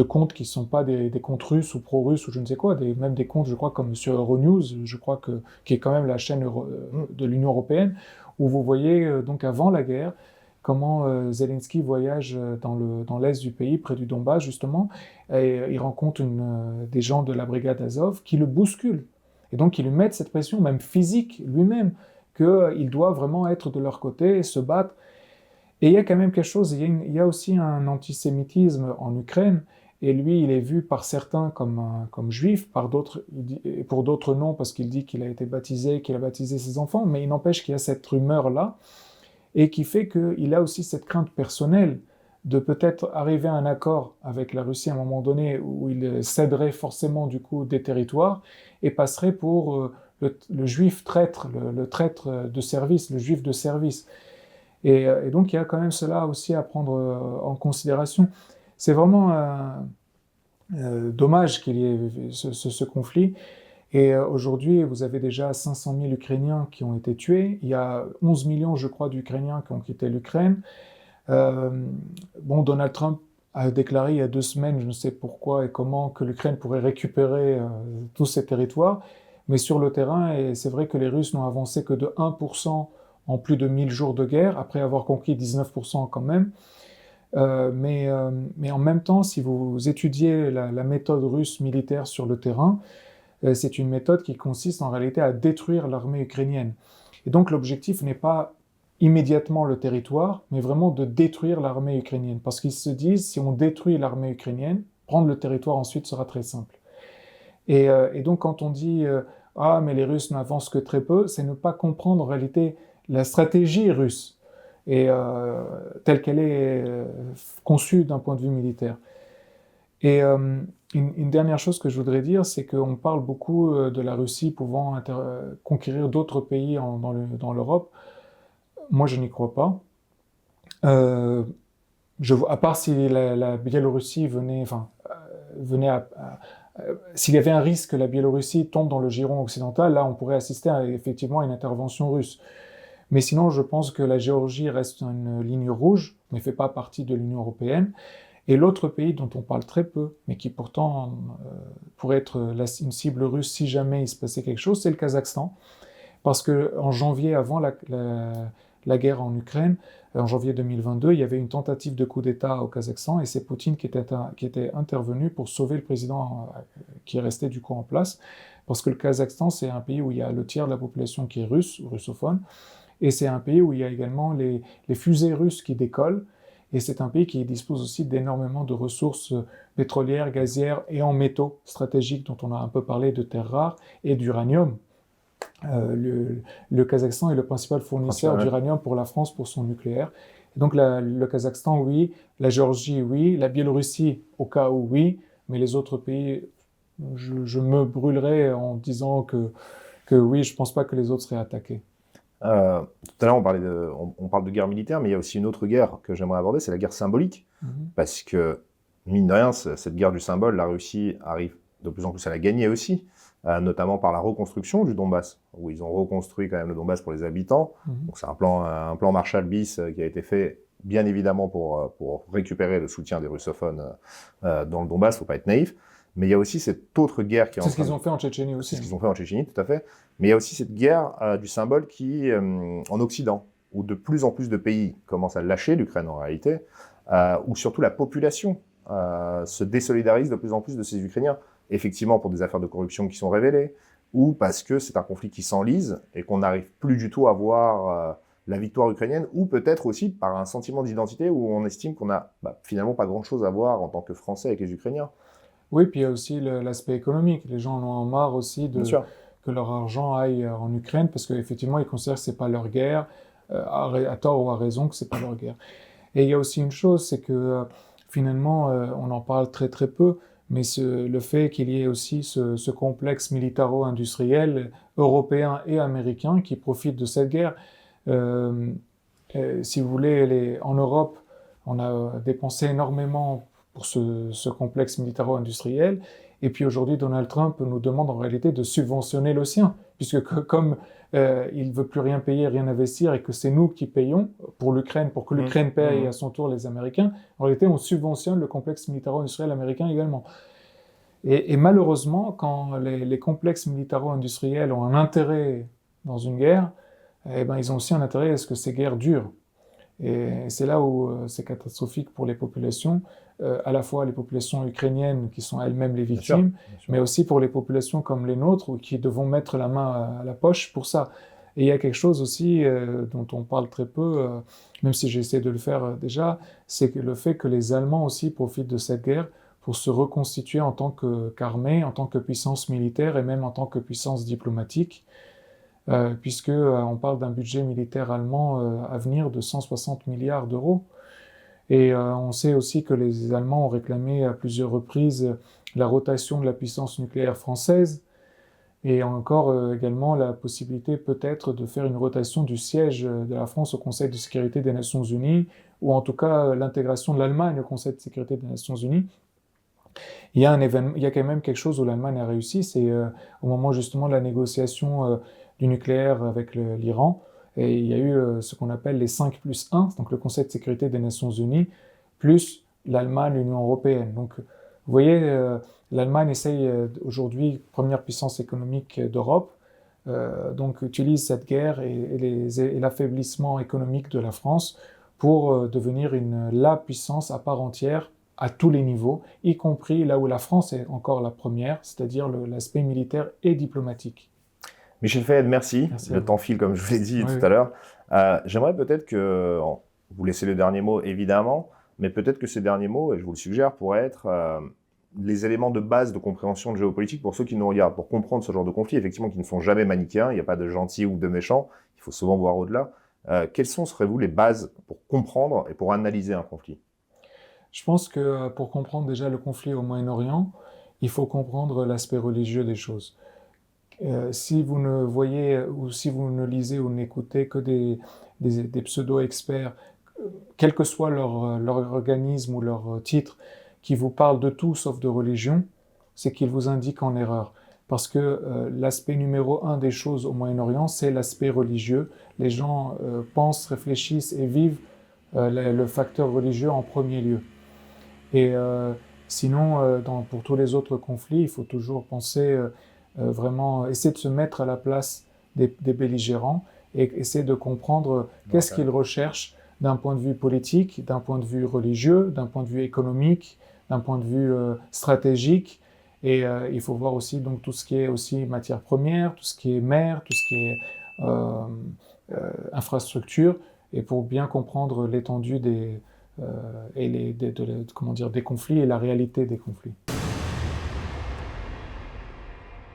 comptes qui ne sont pas des comptes russes ou pro-russes ou je ne sais quoi, même des comptes, je crois, comme sur Euronews, je crois qui est quand même la chaîne de l'Union européenne, où vous voyez donc avant la guerre comment Zelensky voyage dans l'est du pays, près du Donbass justement, et il rencontre des gens de la brigade Azov qui le bousculent. Et donc ils lui mettent cette pression, même physique lui-même, qu'il doit vraiment être de leur côté et se battre. Et il y a quand même quelque chose, il y a aussi un antisémitisme en Ukraine, et lui, il est vu par certains comme juif, pour d'autres non, parce qu'il dit qu'il a été baptisé, qu'il a baptisé ses enfants, mais il n'empêche qu'il y a cette rumeur-là, et qui fait qu'il a aussi cette crainte personnelle de peut-être arriver à un accord avec la Russie à un moment donné, où il céderait forcément du coup des territoires, et passerait pour le juif traître, le traître de service, le juif de service. Et donc il y a quand même cela aussi à prendre en considération. C'est vraiment dommage qu'il y ait ce conflit. Et aujourd'hui, vous avez déjà 500 000 Ukrainiens qui ont été tués. Il y a 11 millions, je crois, d'Ukrainiens qui ont quitté l'Ukraine. Donald Trump a déclaré il y a 2 semaines, je ne sais pourquoi et comment, que l'Ukraine pourrait récupérer tous ces territoires. Mais sur le terrain, et c'est vrai que les Russes n'ont avancé que de 1% en plus de 1000 jours de guerre, après avoir conquis 19% quand même. Mais en même temps, si vous étudiez la méthode russe militaire sur le terrain, c'est une méthode qui consiste en réalité à détruire l'armée ukrainienne. Et donc l'objectif n'est pas immédiatement le territoire, mais vraiment de détruire l'armée ukrainienne. Parce qu'ils se disent, si on détruit l'armée ukrainienne, prendre le territoire ensuite sera très simple. Et donc quand on dit « Ah, mais les Russes n'avancent que très peu », c'est ne pas comprendre en réalité la stratégie russe, et telle qu'elle est conçue d'un point de vue militaire. Et une dernière chose que je voudrais dire, c'est qu'on parle beaucoup de la Russie pouvant conquérir d'autres pays dans l'Europe. Moi, je n'y crois pas. À part si la Biélorussie venait s'il y avait un risque que la Biélorussie tombe dans le giron occidental, là, on pourrait assister effectivement à une intervention russe. Mais sinon, je pense que la Géorgie reste une ligne rouge, mais ne fait pas partie de l'Union européenne. Et l'autre pays dont on parle très peu, mais qui pourtant pourrait être une cible russe si jamais il se passait quelque chose, c'est le Kazakhstan. Parce qu'en janvier, avant la guerre en Ukraine, en janvier 2022, il y avait une tentative de coup d'État au Kazakhstan et c'est Poutine qui était intervenu pour sauver le président qui est resté du coup en place. Parce que le Kazakhstan, c'est un pays où il y a le tiers de la population qui est russe ou russophone. Et c'est un pays où il y a également les fusées russes qui décollent. Et c'est un pays qui dispose aussi d'énormément de ressources pétrolières, gazières et en métaux stratégiques dont on a un peu parlé, de terres rares et d'uranium. Le Kazakhstan est le principal fournisseur d'uranium pour la France pour son nucléaire. Et donc le Kazakhstan, oui. La Géorgie, oui. La Biélorussie, au cas où, oui. Mais les autres pays, je me brûlerais en disant que oui, je ne pense pas que les autres seraient attaqués. Tout à l'heure, on parle de guerre militaire, mais il y a aussi une autre guerre que j'aimerais aborder, c'est la guerre symbolique. Parce que, mine de rien, cette guerre du symbole, la Russie arrive de plus en plus à la gagner aussi, notamment par la reconstruction du Donbass, où ils ont reconstruit quand même le Donbass pour les habitants. Donc c'est un plan Marshall bis qui a été fait, bien évidemment, pour récupérer le soutien des russophones dans le Donbass, faut pas être naïf. Mais il y a aussi cette autre guerre qui est C'est ce qu'ils ont fait en Tchétchénie aussi. C'est ce qu'ils ont fait en Tchétchénie, tout à fait. Mais il y a aussi cette guerre du symbole qui, en Occident, où de plus en plus de pays commencent à lâcher l'Ukraine en réalité, où surtout la population se désolidarise de plus en plus de ces Ukrainiens, effectivement pour des affaires de corruption qui sont révélées, ou parce que c'est un conflit qui s'enlise et qu'on n'arrive plus du tout à voir la victoire ukrainienne, ou peut-être aussi par un sentiment d'identité où on estime qu'on n'a finalement pas grand-chose à voir en tant que Français avec les Ukrainiens. Oui, puis il y a aussi l'aspect économique. Les gens en ont marre aussi que leur argent aille en Ukraine parce qu'effectivement, ils considèrent que ce n'est pas leur guerre, à tort ou à raison que ce n'est pas leur guerre. Et il y a aussi une chose, c'est que finalement, on en parle très très peu, mais le fait qu'il y ait aussi ce complexe militaro-industriel européen et américain qui profite de cette guerre. Si vous voulez, en Europe, on a dépensé énormément pour ce complexe militaro-industriel. Et puis aujourd'hui, Donald Trump nous demande en réalité de subventionner le sien, puisque comme il ne veut plus rien payer, rien investir, et que c'est nous qui payons pour l'Ukraine, pour que l'Ukraine paye à son tour les Américains, en réalité, on subventionne le complexe militaro-industriel américain également. Et malheureusement, quand les complexes militaro-industriels ont un intérêt dans une guerre, eh ben, ils ont aussi un intérêt à ce que ces guerres durent. Et c'est là où c'est catastrophique pour les populations, à la fois les populations ukrainiennes qui sont elles-mêmes les victimes, bien sûr. Mais aussi pour les populations comme les nôtres qui devront mettre la main à la poche pour ça. Et il y a quelque chose aussi dont on parle très peu, même si j'essaie de le faire déjà, c'est le fait que les Allemands aussi profitent de cette guerre pour se reconstituer en tant qu'armée, en tant que puissance militaire et même en tant que puissance diplomatique. Puisqu'on parle d'un budget militaire allemand à venir de 160 milliards d'euros. Et on sait aussi que les Allemands ont réclamé à plusieurs reprises la rotation de la puissance nucléaire française, et encore également la possibilité peut-être de faire une rotation du siège de la France au Conseil de sécurité des Nations Unies, ou en tout cas l'intégration de l'Allemagne au Conseil de sécurité des Nations Unies. Il y a quand même quelque chose où l'Allemagne a réussi, c'est au moment justement de la négociation du nucléaire avec l'Iran, et il y a eu ce qu'on appelle les 5+1, donc le Conseil de sécurité des Nations Unies, plus l'Allemagne, l'Union européenne. Donc vous voyez, l'Allemagne essaye aujourd'hui, première puissance économique d'Europe, donc utilise cette guerre et l'affaiblissement économique de la France pour devenir la puissance à part entière à tous les niveaux, y compris là où la France est encore la première, c'est-à-dire l'aspect militaire et diplomatique. Michel Fayed, merci. Le temps file, comme je vous l'ai dit tout à l'heure. J'aimerais peut-être que, vous laissez le dernier mot évidemment, mais peut-être que ces derniers mots, et je vous le suggère, pourraient être les éléments de base de compréhension de géopolitique pour ceux qui nous regardent, pour comprendre ce genre de conflits, effectivement, qui ne sont jamais manichéens, il n'y a pas de gentils ou de méchants, il faut souvent voir au-delà. Quelles seraient-vous les bases pour comprendre et pour analyser un conflit ? Je pense que pour comprendre déjà le conflit au Moyen-Orient, il faut comprendre l'aspect religieux des choses. Si vous ne voyez ou si vous ne lisez ou n'écoutez que des pseudo-experts, quel que soit leur organisme ou leur titre, qui vous parlent de tout sauf de religion, c'est qu'ils vous indiquent en erreur. Parce que l'aspect numéro 1 des choses au Moyen-Orient, c'est l'aspect religieux. Les gens pensent, réfléchissent et vivent le facteur religieux en premier lieu. Et sinon, pour tous les autres conflits, il faut toujours penser vraiment, essayer de se mettre à la place des belligérants et essayer de comprendre qu'est-ce qu'ils recherchent d'un point de vue politique, d'un point de vue religieux, d'un point de vue économique, d'un point de vue stratégique. Et il faut voir aussi donc, tout ce qui est aussi matière première, tout ce qui est mer, tout ce qui est infrastructure, et pour bien comprendre l'étendue des conflits et la réalité des conflits.